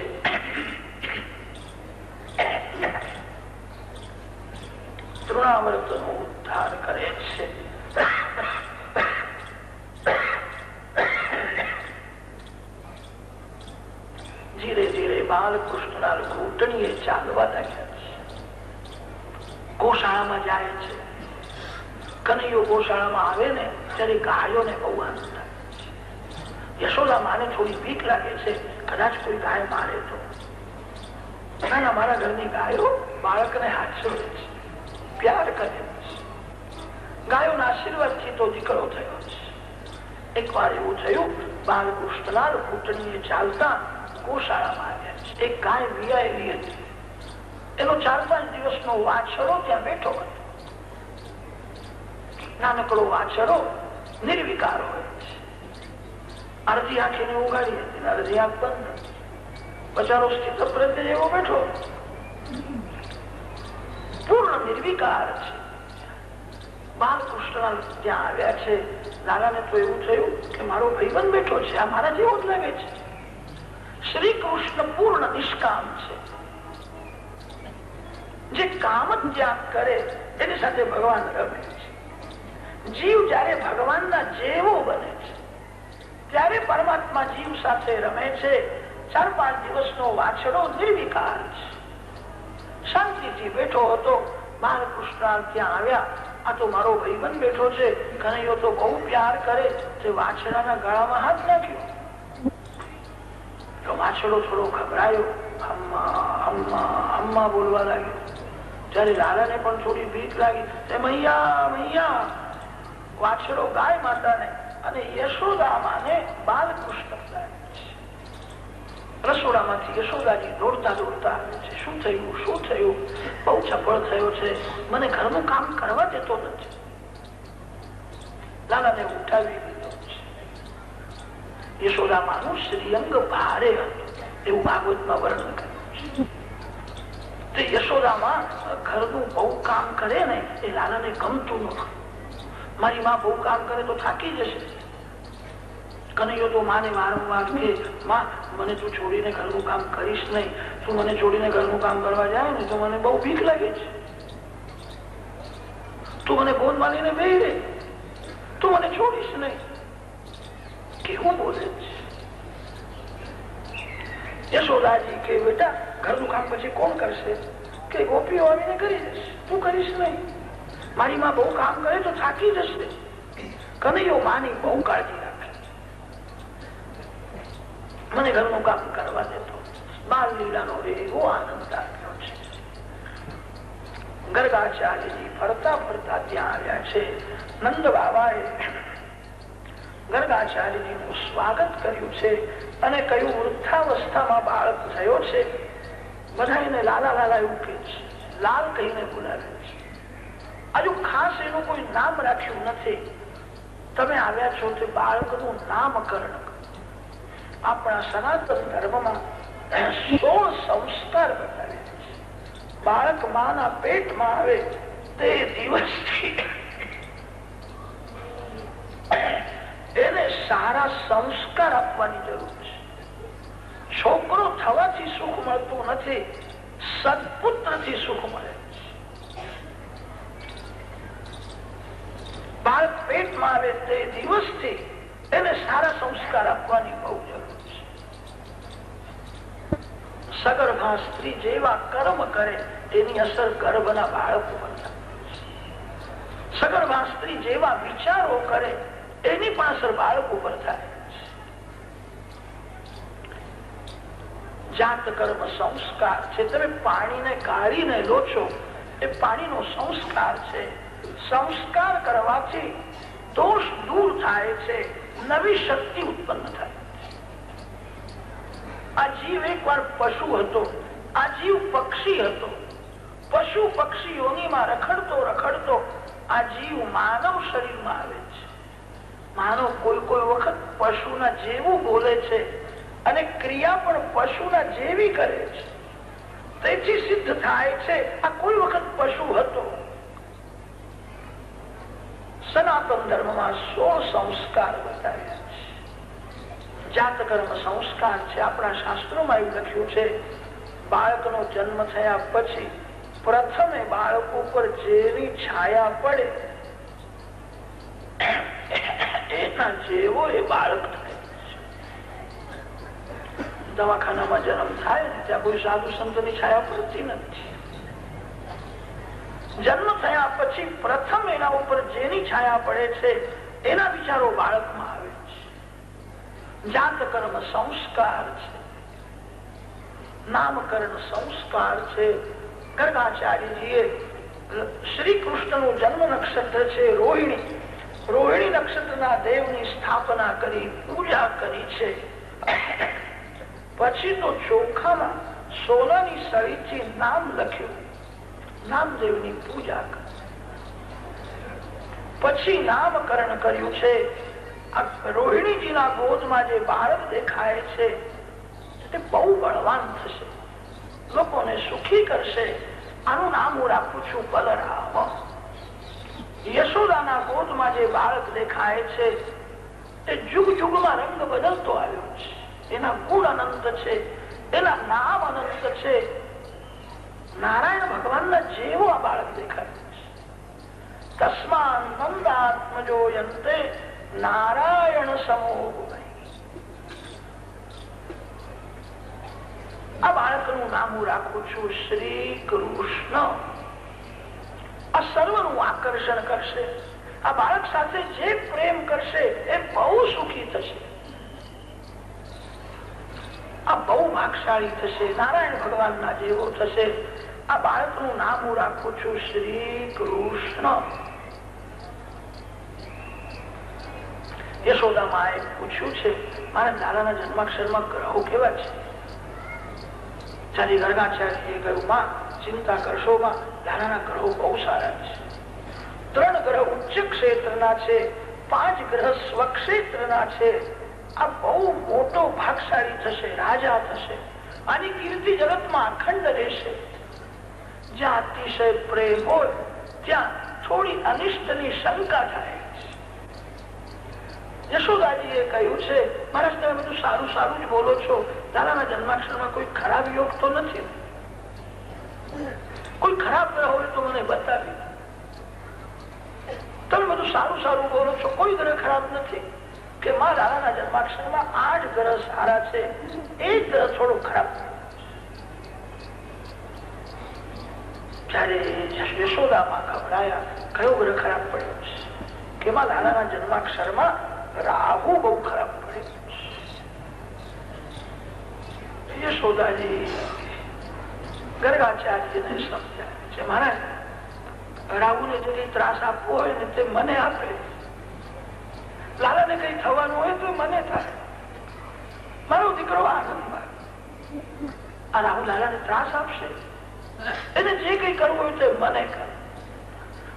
તૃણાવર્ત નો ઉદ્ધાર કરે છે. ધીરે ધીરે બાલકૃષ્ણના ઘૂંટણીએ ચાલવા લાગ્યા છે. ગોશાળામાં જાય છે. કનૈયો ગોશાળામાં આવે ને ત્યારે ગાયોને બહુ આનંદ થાય છે. યશોદા માને થોડી બીક લાગે છે, કદાચ કોઈ ગાય મારે તો. ના, મારા ઘરની ગાયો બાળકને હાથસો છે, પ્યાર કરે છે. ગાયોના આશીર્વાદથી તો દીકરો થયો છે. એક વાર એવું થયું, બાલકૃષ્ણલાલ ઘૂંટણીએ ચાલતા ગોશાળામાં આવ્યા છે. એક ગાય વિયાયેલી હતી. એનો 4-5 દિવસનો વાછરો ત્યાં બેઠો હતો. નાનકડો વાછરો નિર્વિકાર હોય છે. અડધી આંખીને ઉગાડી હતી, અડધી આંખ બંધ. બચારો સ્થિત પ્રત્યે એવો બેઠો, પૂર્ણ નિર્વિકાર છે. બાલકૃષ્ણ ત્યાં આવ્યા છે. લાલાને તો એવું થયું કે મારો ભાઈબંધ બેઠો છે, આ મારા જેવો જ લાગે છે. શ્રી કૃષ્ણ પૂર્ણ નિષ્કામ છે. જે કામ ત્યાગ કરે એની સાથે ભગવાન રમે છે. જીવ જયારે ભગવાનના જેવો બને છે ત્યારે પરમાત્મા જીવ સાથે રમે છે. 4-5 દિવસનો વાછડો નિર્વિકાર છે, શાંતિથી બેઠો હતો. બાલકૃષ્ણ ત્યાં આવ્યા, આ તો મારો ભાઈબંધ બેઠો છે, કનૈયો તો બહુ પ્યાર કરે. તે વાછડાના ગળામાં હાથ નાખ્યો. તો વાછડો થોડો ઘબરાયો, હમ્મા હમ્મા હમ્મા બોલવા લાગ્યો. ત્યારે લાલાને પણ થોડી ભીખ લાગી. મૈયા મૈયા વાછડો ગાય માતાને અને યશોદામાને બાલકૃષ્ણ રસોડામાંથી યશોદાજી દોડતા દોડતા આવે છે. શું થયું, શું થયું? બહુ ચપળ થયો છે, મને ઘરનું કામ કરવા દેતો નથી. લાલાને ઉઠાવી દીધો છે. યશોદામાનું શ્રીઅંગ ભારે હતું એવું ભાગવતમાં વર્ણન કર્યું છે. તે યશોદામાં ઘરનું બહુ કામ કરે ને એ લાલાને ગમતું નથી. મારી માં બહુ કામ કરે તો થાકી જશે. કનૈયો તો માને વારંવાર કે માં મને તું છોડીને ઘરનું કામ કરીશ નહીં, તું મને છોડીને ઘરનું કામ કરવા જાય ને તો મને બહુ ભીખ લાગે છે. તું મને ગોદ માનીને બેહી રહે, તું મને છોડીશ નહીં. કેવું બોલે છે. યશોદાજી કે બેટા ઘરનું કામ પછી કોણ કરશે? કે ગોપીઓ આવીને કરી જશે, તું કરીશ નહીં. મારી માં બહુ કામ કરે તો થાકી જશે. કનૈયો માની બહુ કાળજી રાખે, મને ઘરનું કામ કરવા દેતો. બાલ લીલાનો એવો આનંદ આવ્યો છે. ગર્ગાચાર્યજી ફરતા ફરતા ત્યાં આવ્યા છે. નંદ બાબાએ ગર્ગાચાર્યજીનું સ્વાગત કર્યું છે અને કયું વૃદ્ધાવસ્થામાં બાળક થયો છે. બધા એને લાલા લાલા એવું કહે છે, લાલ કહીને બોલાવે છે. હજુ ખાસ એનું કોઈ નામ રાખ્યું નથી. તમે આવ્યા છો તે બાળકનું નામકરણ. આપણા સનાતન ધર્મમાં 16 સંસ્કાર બતાવે છે. બાળક માના પેટમાં આવે તે દિવસથી એને સારા સંસ્કાર આપવાની જરૂર છે. છોકરો થવાથી સુખ મળતું નથી, સત્પુત્રથી સુખ મળે. બાળક પેટમાં આવે તે દિવસથી એને સારા સંસ્કાર આપવાની બહુ જરૂર છે. સગર્ભા સ્ત્રી જેવા કર્મ કરે તેની અસર ગર્ભના બાળક ઉપર થાય. સગર્ભા સ્ત્રી જેવા વિચારો કરે એની પણ અસર બાળક ઉપર થાય. જાત કર્મ સંસ્કાર છે. તમે પાણીને ગાળીને લો છો, એ પાણીનો સંસ્કાર છે. સંસ્કાર કરવાથી દોષ દૂર થાય છે, નવી શક્તિ ઉત્પન્ન થાય. આ જીવ એકવાર પશુ હતો, આ જીવ પક્ષી હતો. પશુ પક્ષીઓનીમાં રખડતો રખડતો આ જીવ માનવ શરીરમાં આવે છે. માનવ કોઈ કોઈ વખત પશુના જેવું બોલે છે અને ક્રિયા પણ પશુના જેવી કરે છે. તેથી સિદ્ધ થાય છે આ કોઈ વખત પશુ હતો. સનાતન ધર્મમાં 16 સંસ્કાર બતાવ્યા છે. જાત કર્મ સંસ્કાર છે. આપણા શાસ્ત્રોમાં એવું લખ્યું છે, બાળકનો જન્મ થયા પછી પ્રથમે બાળક ઉપર જેની છાયા પડે એના જેવો એ બાળક થાય. દવાખાનામાં જન્મ થાય ને ત્યાં કોઈ સાધુ સંતની છાયા પડતી નથી. જન્મ થયા પછી પ્રથમ એના ઉપર જેની છાયા પડે છે એના વિચારો બાળકમાં આવે છે. જાત કર્મ સંસ્કાર છે. નામકરણ સંસ્કાર છે. ગર્ગાચાર્યજીએ શ્રી કૃષ્ણનું જન્મ નક્ષત્ર છે રોહિણી. રોહિણી નક્ષત્રના દેવની સ્થાપના કરી, પૂજા કરી છે. પછી તો ચોખામાં સોનાની સળીથી નામ લખ્યું, નામદેવની પૂજા કરી. પછી નામકરણ કર્યું છે. આ રોહિણીજીના ગોદમાં જે બાળક દેખાય છે તે બહુ બળવાન થશે, લોકોને સુખી કરશે. આનું નામ હું રાખું છું બલરામ. યશોદાના ગોદમાં જે બાળક દેખાય છે તે જુગ જુગમાં રંગ બદલતો આવ્યો છે. એના ગુણ અનંત છે, એના નામ અનંત છે. નારાયણ ભગવાનના જેવો આ બાળક દેખાય છે. તસ્માન નંદાત્મજો યંતે નારાયણ સમો. આ બાળકનું નામ હું રાખું છું શ્રી કૃષ્ણ. આ સર્વનું આકર્ષણ કરશે. આ બાળક સાથે જે પ્રેમ કરશે એ બહુ સુખી થશે, આ બહુ ભાગશાળી થશે, નારાયણ ભગવાનના જેવો થશે. આ બાળકનું નામ હું રાખું છું શ્રી કૃષ્ણ. યશોદામાએ પૂછ્યું છે, મારા લાલાના જન્માક્ષરમાં ગ્રહો કેવા છે? ચાલી ગર્ગાચાર્યએ કહ્યું, માં ચિંતા કરશો માં, લાલાના ગ્રહો બહુ સારા છે. 3 ગ્રહ ઉચ્ચ ક્ષેત્રના છે, 5 ગ્રહ સ્વક્ષેત્રના છે. આ બહુ મોટો ભાગશાળી થશે, રાજા થશે. આની કીર્તિ જગતમાં અખંડ રહેશે. જ્યાં અતિશય પ્રેમ હોય ત્યાં થોડી અનિષ્ટની શંકા થાય. યશોદાજીએ કહ્યું છે, મહારાજ તમે બધું સારું સારું જ બોલો છો, લાલાના જન્માક્ષરમાં કોઈ ખરાબ યોગ તો નથી? કોઈ ખરાબ ગ્રહ હોય તો મને બતાવી. તમે બધું સારું સારું બોલો છો, કોઈ ગ્રહ ખરાબ નથી. કે માં લાલાના જન્માક્ષરમાં 8 ગ્રહ સારા છે, એક ગ્રહ થોડો ખરાબ. જયારે યશોદામાં ગભરાયા, કયો ગ્રહ ખરાબ પડ્યો છે? કે માં લાલાના જન્માક્ષરમાં રાહુ બહુ ખરાબ પડ્યો. યશોદાજી ગર્ગાચાર્યને સમજાય છે, મહારાજ રાહુને જે ત્રાસ આપવો હોય ને તે મને આપે, લાલાને કઈ થવાનું હોય તો મને થાય. મારો દીકરો આનંદમાં. આ રાહુ લાલાને ત્રાસ આપશે, એને જે કઈ કરવું હોય તે મને કરે.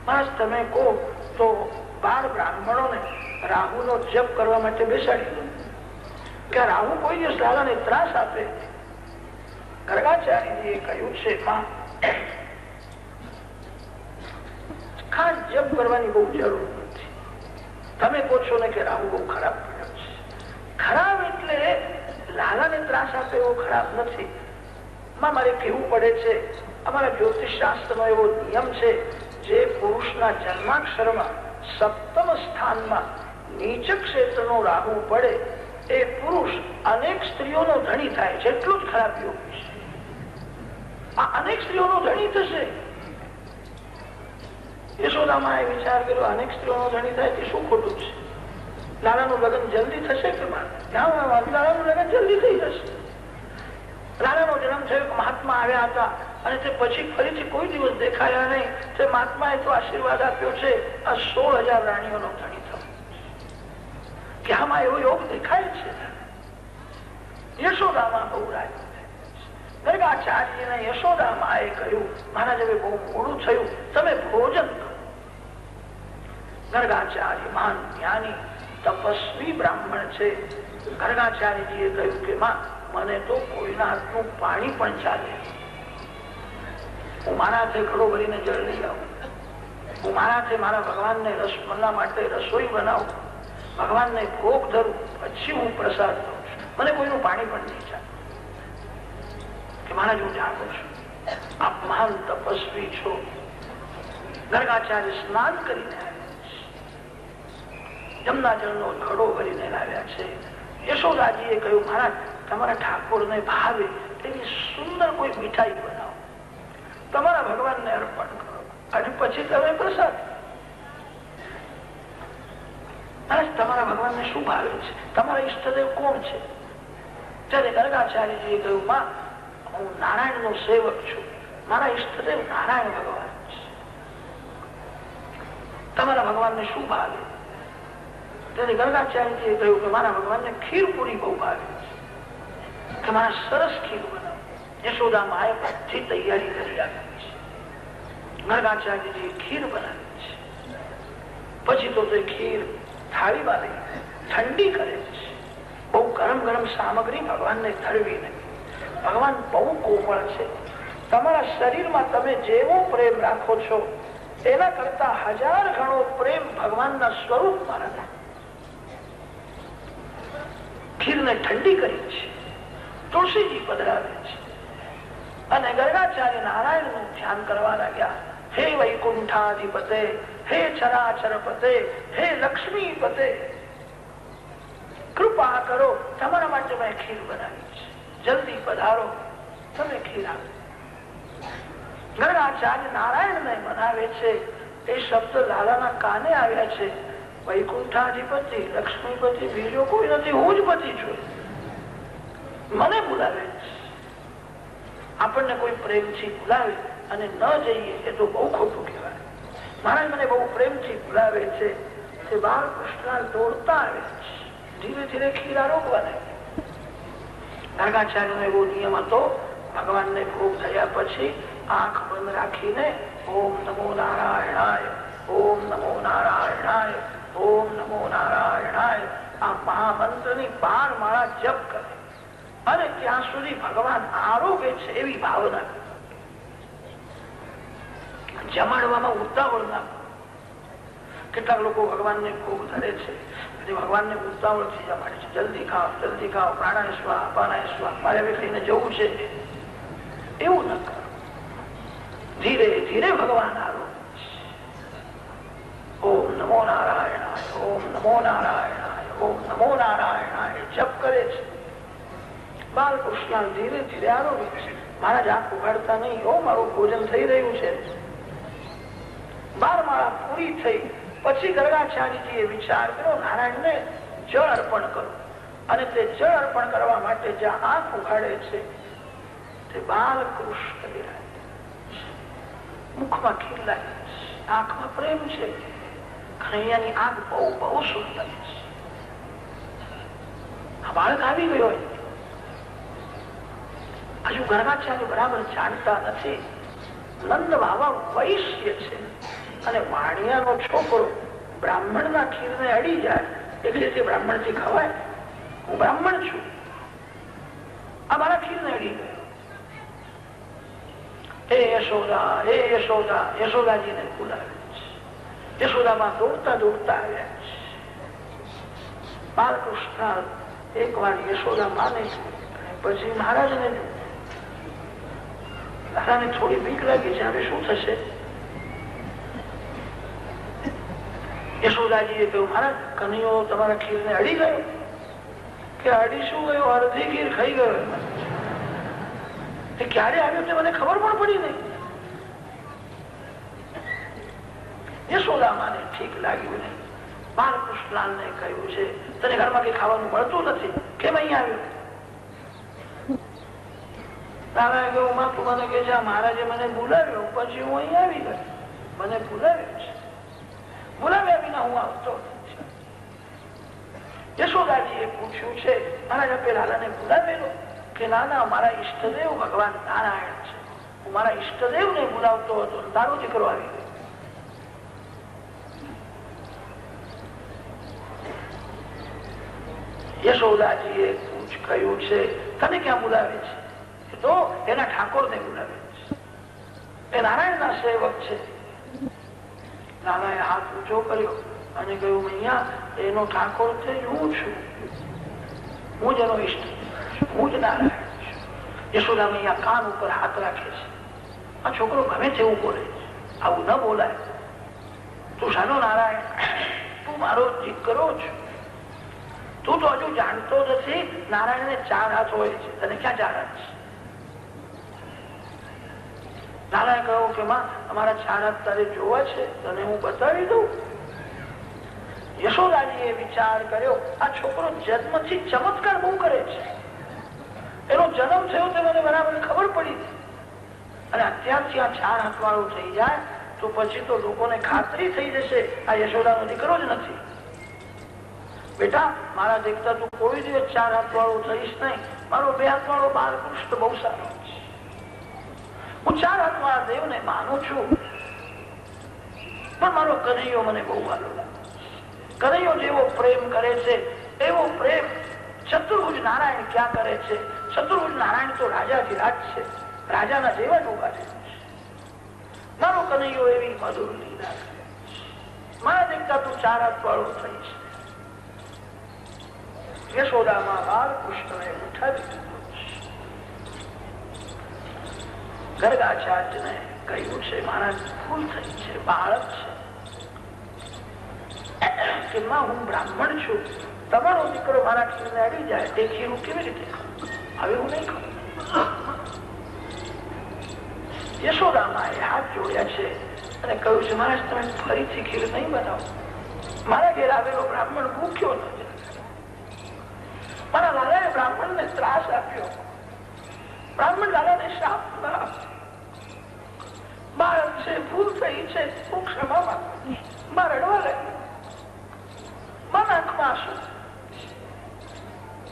મહારાજ તમે કહો તો 12 બ્રાહ્મણોને રાહુનો જપ કરવા માટે બેસાડી દો, કે રાહુ કોઈ દિવસ લાલાને ત્રાસ આપે. ગર્ગાચાર્યજીએ કહ્યું છે, માં ખાસ જપ કરવાની બહુ જરૂર નથી. તમે કહો છો ને કે રાહુ બહુ ખરાબ પડ્યો છે. ખરાબ એટલે લાલાને ત્રાસ આપે એવો ખરાબ નથી. માં મારે કહેવું પડે છે, અમારા જ્યોતિષ શાસ્ત્રનો એવો નિયમ છે, જે પુરુષના જન્માક્ષરમાં 7મ સ્થાનમાં નીચ ક્ષેત્રનો રાહુ પડે એ પુરુષ અનેક સ્ત્રીઓનો ધણી થાય છે. એટલું જ ખરાબ યોગ છે. આ અનેક સ્ત્રીઓનો ધણી થશે. યશોદામાએ વિચાર કર્યો, અનેક સ્ત્રીઓનો ધણી થાય તે શું ખોટું છે? લાલાનું લગ્ન જલ્દી થશે કે લાલાનું લગ્ન જલ્દી થઈ જશે. લાલાનો જન્મ થયો, મહાત્મા આવ્યા હતા અને તે પછી ફરીથી કોઈ દિવસ દેખાયા નહીં. તે મહાત્માએ તો આશીર્વાદ આપ્યો છે, આ 16,000 રાણીઓનો ધણી થયો. કે આમાં એવો યોગ દેખાય છે. યશોદામાં બહુ રાજી. ગર્ગાચાર્યને યશોદામાએ કહ્યું, મહારાજ હવે બહુ મોડું થયું, તમે ભોજન કરો. ગર્ગાચાર્ય મહાન જ્ઞાની તપસ્વી બ્રાહ્મણ છે. ગર્ગાચાર્યજીએ કહ્યું કે માં મને તો કોઈના હાથનું પાણી પણ ચાલે. હું મારા હાથે ઘડો ભરીને જળ લઈ આવું. હું મારા હાથે મારા ભગવાનને રસમલા માટે રસોઈ બનાવું, ભગવાનને ભોગ ધરું, પછી હું પ્રસાદ દઉં છું. મને કોઈનું પાણી પણ નહીં ચાલે. કે મહારાજ હું જાણું છું આપ મહાન તપસ્વી છો. ગર્ગાચાર્ય સ્નાન કરીને જમના જળનો ઘડો ભરીને લાવ્યા છે. યશોદાજીએ કહ્યું, મહારાજ તમારા ઠાકોરને ભાવે તેવી સુંદર કોઈ મીઠાઈ બનાવો, તમારા ભગવાનને અર્પણ કરો અને પછી તમે પ્રસાદ. મહારાજ તમારા ભગવાનને શું ભાવે છે? તમારા ઈષ્ટદેવ કોણ છે? ત્યારે ગર્ગાચાર્યજીએ કહ્યું, માં હું નારાયણ નો સેવક છું, મારા ઈષ્ટદેવ નારાયણ ભગવાન છે. તમારા ભગવાનને શું ભાવે? ત્યારે ગર્ગાચાર્યજીએ કહ્યું કે મારા ભગવાનને ખીર પૂરી બહુ ભાવે છે, કે મારા સરસ ખીર બનાવો. યશોદામાએ બધી તૈયારી કરી આપી છે. ગર્ગાચાર્યજીએ ખીર બનાવી છે. પછી તો તે ખીર થાળીમાં લઈ ઠંડી કરે છે. બહુ ગરમ ગરમ સામગ્રી ભગવાનને ધરવી નહીં. ભગવાન બહુ કોમળ છે. તમારા શરીરમાં તમે જેવો પ્રેમ રાખો છો એના કરતા 1000 ગણો પ્રેમ ભગવાનના સ્વરૂપમાં રાખો. ખીરને ઠંડી કરી છે. તુલસીજી પધરાવે છે અને ગર્ગાચાર્ય નારાયણ નું ધ્યાન કરવા લાગ્યા. હે વૈકુંઠાધિપતે, હે ચરાચર પતે, હે લક્ષ્મી પતે, કૃપા કરો, તમારા માટે મેં ખીર બનાવી છે, જલ્દી પધારો, તમે ખીર આપો. ગર્ગાચાર્ય નારાયણ ને બનાવે છે. એ શબ્દ લાલાના કાને આવ્યા છે. વૈકુંઠાધિપતિ, લક્ષ્મીપતિ, બીજો કોઈ નથી, હું જ પતિ છું. મને બોલાવે છે. આપણને કોઈ પ્રેમથી બોલાવે અને ન જઈએ એ તો બહુ ખોટું કહેવાય. મહારાજ મને બહુ પ્રેમથી બોલાવે છે. તે બાળકૃષ્ણ દોડતા આવે છે. ધીરે ધીરે ખીર આરોગવા લાગે. ગર્ગાચાર્યનો એવો નિયમ હતો, ભગવાનને ભોગ થયા પછી આંખ બંધ રાખીને ઓમ નમો નારાયણાય, ઓમ નમો નારાયણાય, ઓમ નમો નારાયણાય આ મહામંત્રની 12 માળા જપ કરે અને ત્યાં સુધી ભગવાન આરોગે છે એવી ભાવના. જમાડવામાં ઉતાવળ ના. કેટલાક લોકો ભગવાનને ભોગ ધરે છે, ભગવાનને ઉતાવળ થી જમાડે છે. જલ્દી ખાઓ, જલ્દી ખાઓ, પ્રાણાય સ્વા, અપાનાય સ્વા, મારે હવે ખાઈને જવું છે. એવું ન કરો. ધીરે ધીરે ભગવાન આરોગે. ઓમ નમો નારાયણાય, ઓમ નમો નારાયણાય, ઓમ નમો નારાયણાય જપ કરે છે. બાલકૃષ્ણ ધીરે ધીરે આરોગે છે. મહારાજ આંખ ઉઘાડતા નહીં. ઓ મારું ભોજન થઈ રહ્યું છે. 12 માળા પૂરી થઈ પછી ગર્ગાચાર્યજીએ વિચાર કર્યો, નારાયણને જળ અર્પણ કરો. અને તે જળ અર્પણ કરવા માટે જ્યાં આંખ ઉઘાડે છે તે બાલકૃષ્ણ બિરાજે. મુખમાં ખીર લાગે છે, આંખમાં પ્રેમ છે. અહીંયાની આંખ બહુ બહુ સુંદર છે. આ બાળક આવી ગયો. હજુ ગર્ગાચાર્ય બરાબર જાણતા નથી. નંદ બાબા વૈશ્ય છે અને વાણિયાનો છોકરો બ્રાહ્મણ ના ખીર ને અડી જાય એટલે તે બ્રાહ્મણ થી ખવાય? હું બ્રાહ્મણ છું, આ મારા ખીર ને અડી ગયો. હે યશોદા, હે યશોદા, યશોદાજીને બોલાવે છે. યશોદામાં દોડતા દોડતા આવ્યા છે. બાલકૃષ્ણ એક વાર યશોદા માને પછી મહારાજને દાદાને થોડી બીક લાગી છે, હવે શું થશે? યશોદાજીએ કહ્યું, મહારાજ કનૈયો તમારા ખીર ને અડી ગયો. કે અડી શું ગયો? અડધી ખીર ખાઈ ગયો. એ ક્યારે આવ્યો તે મને ખબર પણ પડી નહીં. યશોદા માને ઠીક લાગ્યું નહીં. બાલકૃષ્ણ ને કહ્યું છે, તને ઘરમાં કઈ ખાવાનું મળતું નથી, કેમ અહીં આવ્યો? દાદાએ કહ્યું, માં તું મને કે છે મહારાજે મને બોલાવ્યો પછી હું અહીં આવી ગયો. મને બોલાવ્યો છે, બોલાવ્યા વિના હું આવતો નથી. યશોદાજીએ પૂછ્યું છે, મહારાજ આપે લાલાને બોલાવેલો? કે ના, મારા ઈષ્ટદેવ ભગવાન નારાયણ છે, હું મારા ઈષ્ટદેવ ને બોલાવતો હતો, તારો દીકરો આવી ગયો. યશોદાજીએ કહ્યું છે, તને ક્યાં બોલાવે છે? તો એના ઠાકોર ને બોલાવે છે. એ નારાયણ ના સેવક છે. નાનાએ હાથ ઊંચો કર્યો અને કહ્યું, અહીંયા એનો ઠાકોર છે હું છું, હું જ એનો ઈષ્ટ, હું જ નારાયણ છું. યશોદા મૈયા કાન ઉપર હાથ રાખે છે. આ છોકરો ગમે તેવું બોલે છે, આવું ન બોલાય. તું શાનો નારાયણ? તું મારો દીકરો છું. તું તો હજુ જાણતો નથી નારાયણ ને 4 હાથ હોય છે, તને ક્યાં 4 હાથ છે? નારાયણ કહ્યું કે માં અમારા 4 હાથ તારે જોવા છે, તને હું બતાવી દઉં. યશોદાજીએ વિચાર કર્યો, આ છોકરો જન્મથી ચમત્કાર બહુ કરે છે. એનો જન્મ થયો તે મને બરાબર ખબર પડી અને અત્યારથી આ 4 હાથ વાળો થઈ જાય તો પછી તો લોકોને ખાતરી થઈ જશે આ યશોદાનો દીકરો જ નથી. બેટા મારા દેખતા તું કોઈ દિવસ 4 હાથ વાળો થઈશ નહીં. મારો 2 હાથ વાળો બાલકૃષ્ણ બહુ સારો છે. હું 4 હાથ વાળા દેવને માનું છું, પણ મારો કનૈયો મને બહુ વાલો લાગે. કનૈયો જેવો પ્રેમ કરે છે એવો પ્રેમ ચતુર્ભુજ નારાયણ ક્યાં કરે છે? ચતુર્ભુજ નારાયણ તો રાજાધિરાજ છે, રાજાના જેવા જ ઉભા છે. મારો કનૈયો એવી મધુર લીલા કરે, મારા દેખતા તું 4 હાથ વાળો થઈશ. યશોદામાં બાલકૃષ્ણને ઉઠાવી દીધો. ગર્ગાચાર્યને કહ્યું છે મારા ભૂલ થઈ છે, બાળક છે કે માં હું બ્રાહ્મણ છું, તમારો દીકરો મારા ખીરને અડી જાય તે ખીર હું કેવી રીતે ખાઉં? હવે હું નહીં ખાઉં. યશોદામાએ હાથ જોડ્યા છે અને કહ્યું છે મહારાજ તમે ફરીથી ખીર નહીં બનાવો, મારા ઘેર આવેલો બ્રાહ્મણ ભૂખ્યો ન જાય. મારા લાલાએ બ્રાહ્મણને ત્રાસ આપ્યો, બ્રાહ્મણ લાલાને શાપ ના આપ્યો. બાળક છે, ભૂલ થઈ છે, હું ક્ષમા માંગુ. માં રડવા લાગ્યો, માં આંખમાં આંસુ.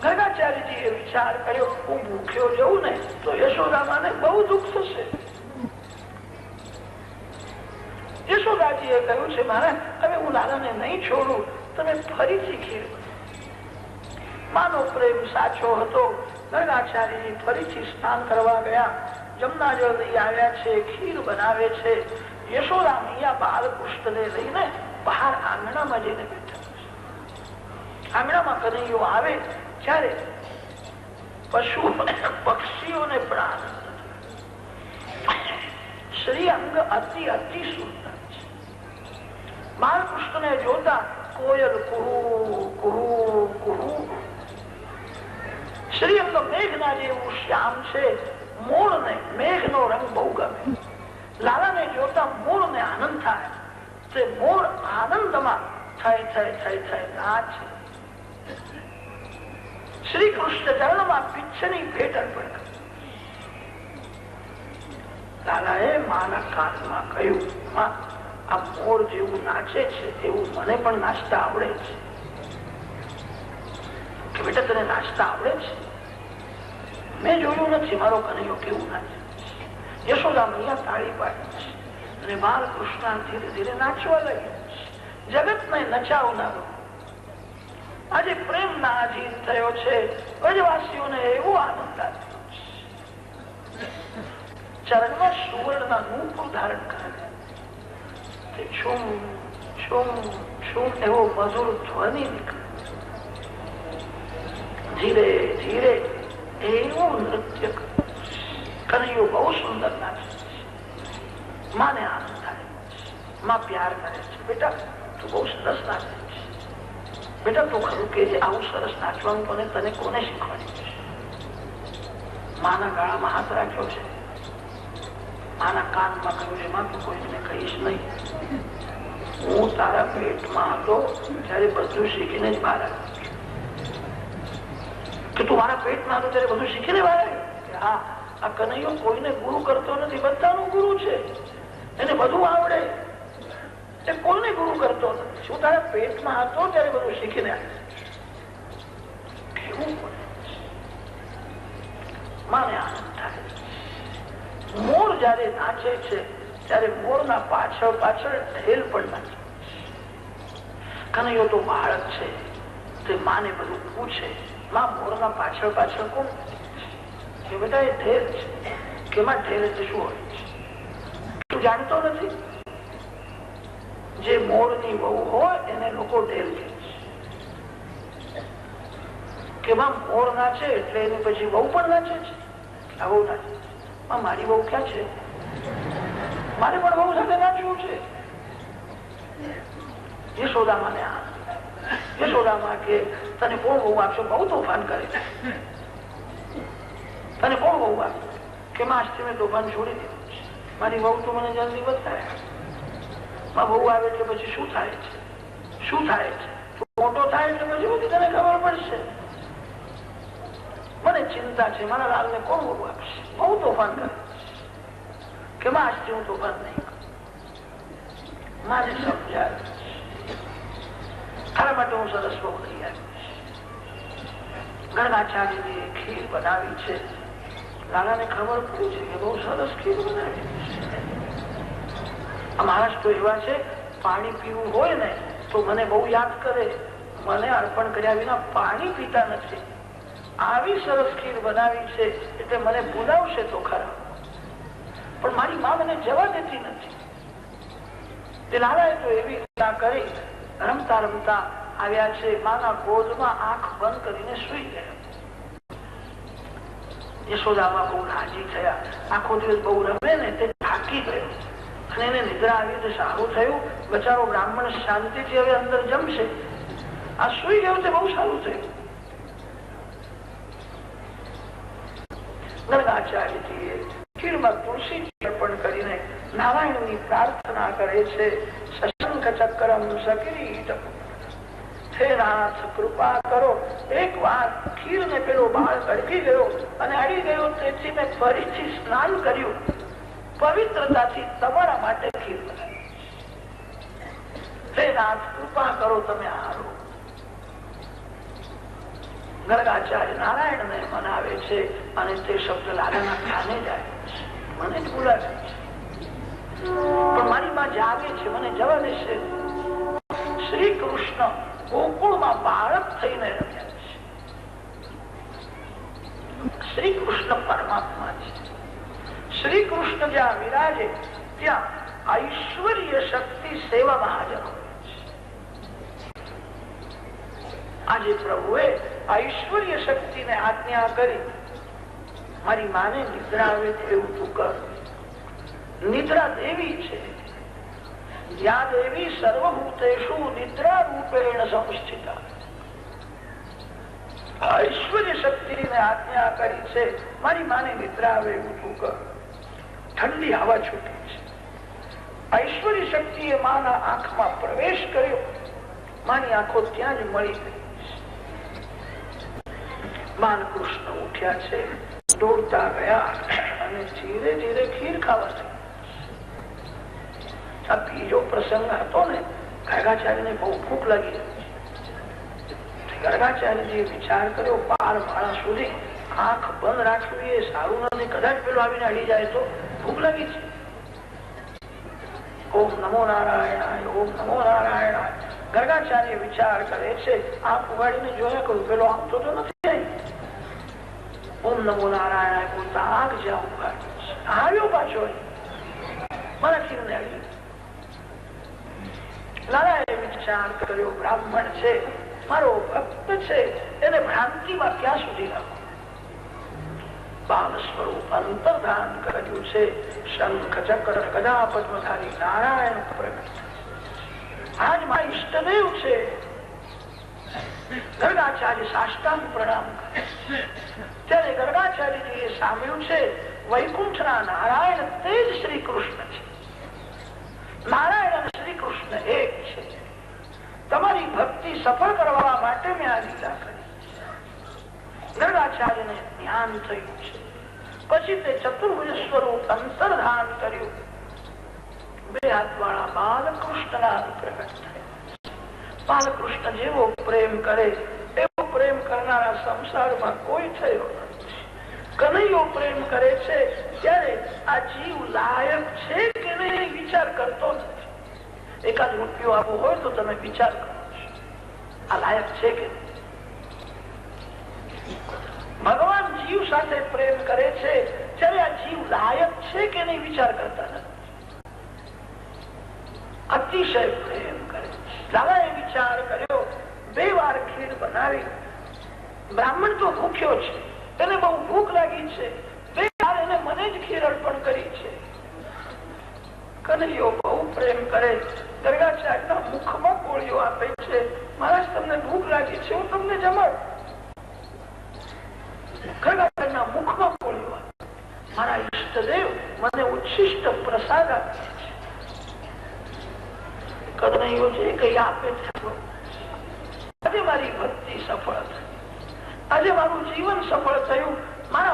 ગર્ગાચાર્યજીએ વિચાર કર્યો હું ભૂખ્યો જવું ને તો યશોદામાને બહુ દુઃખ થશે. યશોદાજીએ કહ્યું છે મારા હવે હું લાલાને નહીં છોડું, તમે ફરીથી ખીર. માનો પ્રેમ સાચો હતો. ગર્ગાચાર્યજી ફરીથી સ્નાન કરવા ગયા, જમના જળ લઈ આવ્યા છે, ખીર બનાવે છે. યશોદા મૈયા બાલકૃષ્ણને લઈને બહાર આંગણામાં જઈને બેઠા. આંગણામાં કનૈયો આવે ત્યારે પશુ પક્ષીઓને પણ આનંદ. શ્રી અંગ અતિ અતિ સુંદર છે. બાલકૃષ્ણને જોતા કોયલ કુહુ કુહુ કુહુ. શ્રી અંગ મેઘના જેવું શ્યામ છે. મોરને મેઘનો રંગ બહુ ગમે. લાલાને જોતા મોરને આનંદ થાય. તે મોર આનંદમાં થઈ થઈ થઈ થઈ નાચે. શ્રી કૃષ્ણ ચરણમાં પિચ્છની ભેટ અર્પણ કરી. લાલાએ માના કાનમાં કહ્યું માં આ મોર જેવું નાચે છે એવું મને પણ નાચતા આવડે છે. કે બેટા તને નાચતા આવડે છે? મેં જોયું નથી મારો કનૈયો કેવું નાચે. યશોદા મૈયા તાળી પાડી છે અને બાલકૃષ્ણ ધીરે ધીરે નાચવા લાગ્યો. જગતને નચાવનારો આજે પ્રેમ ના આધીન થયો છે. વ્રજવાસીઓને એવો આનંદ આવ્યો છે. ચરણમાં સુવર્ણના નૂપુર ધારણ કરે તે છુમ છુમ છુમ એવો મધુર ધ્વનિ નીકળે. ધીરે ધીરે એવું નૃત્ય કનૈયો બહુ સુંદર નાચે. માને આનંદ થાય, માં પ્યાર કરે છે. બેટા તું બહુ સરસ નાચે છે. બેટા તું ખરું કે આવું સરસ નાચવાનું તને કોને શીખવાડ્યું છે? માના ગાળામાં હાથ રાખ્યો છે, માના કાનમાં કહ્યું છે માં તું કોઈને કહીશ નહીં. હું તારા પેટમાં હતો ત્યારે બધું શીખીને જ બહાર આવ્યો. કે તું મારા પેટમાં હતો ત્યારે બધું શીખીને બહાર આવ્યો? હા, આ કનૈયો કોઈને ગુરુ કરતો નથી, બધાનો ગુરુ છે. એને બધું આવડે, એ કોઈને ગુરુ કરતો નથી. શું તારા પેટમાં હતો ત્યારે બધું શીખીને આવ્યો? કેવું પડે. માને આનંદ થાય. મોર જયારે નાચે છે ત્યારે મોરના પાછળ પાછળ ઢેલ પણ નાચે. કનૈયો તો બાળક છે, તે માને બધું પૂછે માં મોરના પાછળ પાછળ કોણ? કે બેટા એ ઢેલ છે. કેમાં ઢેલ એટલે શું હોય છે તું જાણતો નથી? જે મોરની વહુ હોય એને લોકો ઢેલ કહે છે. કે માં મોર નાચે એટલે એની પછી વહુ પણ નાચે છે. આવું નાચે. મારી વહુ ક્યાં છે? મારે પણ વહુ સાથે નાચવું છે. યશોદામાં ને આ યશોદામાં કે તને કોણ વહુ આપશો? બહુ તોફાન કરે છે. તને કોણ વહુ આપે? કે માં આજથી મેં તોફાન છોડી દીધું છે. મારી વહુ તો મને જલ્દી બતાવે. માં વહુ આવે એટલે પછી શું થાય છે? શું થાય છે? મોટો થાય એટલે પછી બધી તને ખબર પડશે. મને ચિંતા છે મારા લાલને કોણ વહુ આપશે? બહુ તોફાન કરે કે માં આજથી હું તોફાન નહીં કરું. મારે સમજાય તારા માટે હું સરસ બહુ લઈ આવીશ. ગર્ગાચાર્યજીએ ખીર બનાવી છે. લાલાને ખબર પડી છે કે બહુ સરસ ખીર બનાવી છે. મહારાજ તો એવા છે પાણી પીવું હોય ને તો મને બહુ યાદ કરે, મને અર્પણ કર્યા વિના પાણી પીતા નથી. આવી સરસ ખીર બનાવી છે એટલે મને બોલાવશે તો ખરા, પણ મારી માં મને જવા દેતી નથી. તે લાલાએ તો એવી ક્રિયા કરી, રમતા રમતા આવ્યા છે, માના ગોદમાં આંખ બંધ કરીને સુઈ ગયા. યશોદામાં બહુ રાજી થયા. આખો દિવસ બહુ રમે ને તે થાકી ગયો અને એને નિદ્રા આવી તો સારું થયું. બચારો બ્રાહ્મણ શાંતિથી હવે અંદર જમશે. આ સુઈ ગયો તે બહુ સારું થયું. ગર્ગાચાર્યજીએ ખીરમાં તુલસી અર્પણ કરીને નારાયણની પ્રાર્થના કરે છે. શશંખ ચક્રમ સકિરીટમ, હે નાથ કૃપા કરો. એક વાર ખીર ને પેલો બાળ અડકી ગયો અને અડી ગયો, તેથી મેં ફરીથી સ્નાન કર્યું. પવિત્રતાથી તમારા માટે ખીર બનાવી. હે નાથ કૃપા કરો, તમે હારો. ગર્ગાચાર્ય નારાયણ ને મનાવે છે અને તે શબ્દ લાલાના કાને જાય. મને જ બોલાવે છે, પણ મારી માં જાગે છે, મને જવા દેશે. શ્રી કૃષ્ણ ગોકુળમાં બાળક થઈને રમ્યા છે. શ્રી કૃષ્ણ પરમાત્મા છે. શ્રી કૃષ્ણ જ્યાં વિરાજે ત્યાં ઐશ્વર્ય શક્તિ સેવામાં હાજર હોય છે. આજે પ્રભુએ ઐશ્વર્ય શક્તિને આજ્ઞા કરી, મારી માને નિદ્રા આવે એવું તું કર. નિદ્રા દેવી છે. યા દેવી સર્વભૂતેષુ નિદ્રા રૂપેણ સંસ્થિતા. ઐશ્વર્ય શક્તિને આજ્ઞા કરી છે, મારી માને નિદ્રા આવે એવું તું કર. ઠંડી હવા છૂટી છે. ઐશ્વર્ય શક્તિએ માના આંખમાં પ્રવેશ કર્યો. માની આંખો ત્યાં જ મળી ગઈ. બાલકૃષ્ણ ઉઠ્યા છે, દોડતા ગયા અને ધીરે ધીરે ખીર ખાવા લાગ્યા. આ બીજો પ્રસંગ હતો ને, ગર્ગાચાર્યને બહુ ભૂખ લાગી. ગર્ગાચાર્યજીએ વિચાર કર્યો, 12 માળા સુધી આંખ બંધ રાખવી એ સારું નથી. કદાચ પેલો આવીને અડી જાય તો ભૂખ લાગી છે. ઓમ નમો નારાયણાય, ઓમ નમો નારાયણાય. ગર્ગાચાર્ય વિચાર કરે છે, આંખ ઉગાડીને જોયા કરું, પેલો આંખ તો નથી. ઓમ નમો નારાયણાય બોલતા આંખ જ્યાં ઉગાડી આવ્યો પાછો મારા ખીરને અડી. લાલાએ વિચાર કર્યો, બ્રાહ્મણ છે, મારો ભક્ત છે, એને ભ્રાંતિમાં ક્યાં સુધી રાખો. બાલ સ્વરૂપ અંતર્ધાન કર્યું છે. શંખ ચક્ર ગદા પદ્મધારી નારાયણ પ્રગટ. આજ મારા ઈષ્ટદેવ છે. ગર્ગાચાર્ય સાષ્ટાંગ પ્રણામ કરે. ત્યારે ગર્ગાચાર્યજીએ સાંભળ્યું છે, વૈકુંઠના નારાયણ તે જ શ્રી કૃષ્ણ છે. નારાયણ અને શ્રી કૃષ્ણ એક છે. તમારી ભક્તિ સફળ કરવા માટે મેં આ લીલા કરી. ગર્ગાચાર્યને જ્ઞાન થયું છે. પછી તે ચતુર્ભુજ સ્વરૂપ અંતર્ધાન કર્યું. 2 હાથવાળા બાલકૃષ્ણના પ્રગટ થયા. બાલકૃષ્ણ જેવો પ્રેમ કરે એવો પ્રેમ કરનારા સંસારમાં કોઈ થયો નથી. કનૈયો પ્રેમ કરે છે ત્યારે આ જીવ લાયક છે કે નહીં વિચાર કરતો નથી. એકાદ રૂપિયો આપવો હોય તો તમે વિચાર કરો, આ લાયક છે કે નહીં. ભગવાન જીવ સાથે પ્રેમ કરે છે ત્યારે આ જીવ લાયક છે કે નહીં વિચાર કરતા નથી. અતિશય પ્રેમ કરે. દાદાએ વિચાર કર્યો, 2 વાર ખીર બનાવી. બ્રાહ્મણ તો ભૂખ્યો છે, એને બહુ ભૂખ લાગી છે. 2 વાર એને મને જ ખીર અર્પણ કરી છે. કનૈયો બહુ પ્રેમ કરે. ગર્ગાચાર્યના મુખમાં કોળીઓ આપે છે. મહારાજ તમને ભૂખ લાગી છે, હું તમને જમાડું. ગર્ગાચાર્યના મુખમાં કોળીઓ આપે. મારા ઈષ્ટદેવ મને ઉચ્છિષ્ટ પ્રસાદ આપે છે. કનૈયો જે કઈ આપે છે, આજે મારી ભક્તિ સફળ થઈ, આજે મારું જીવન સફળ થયું. મારા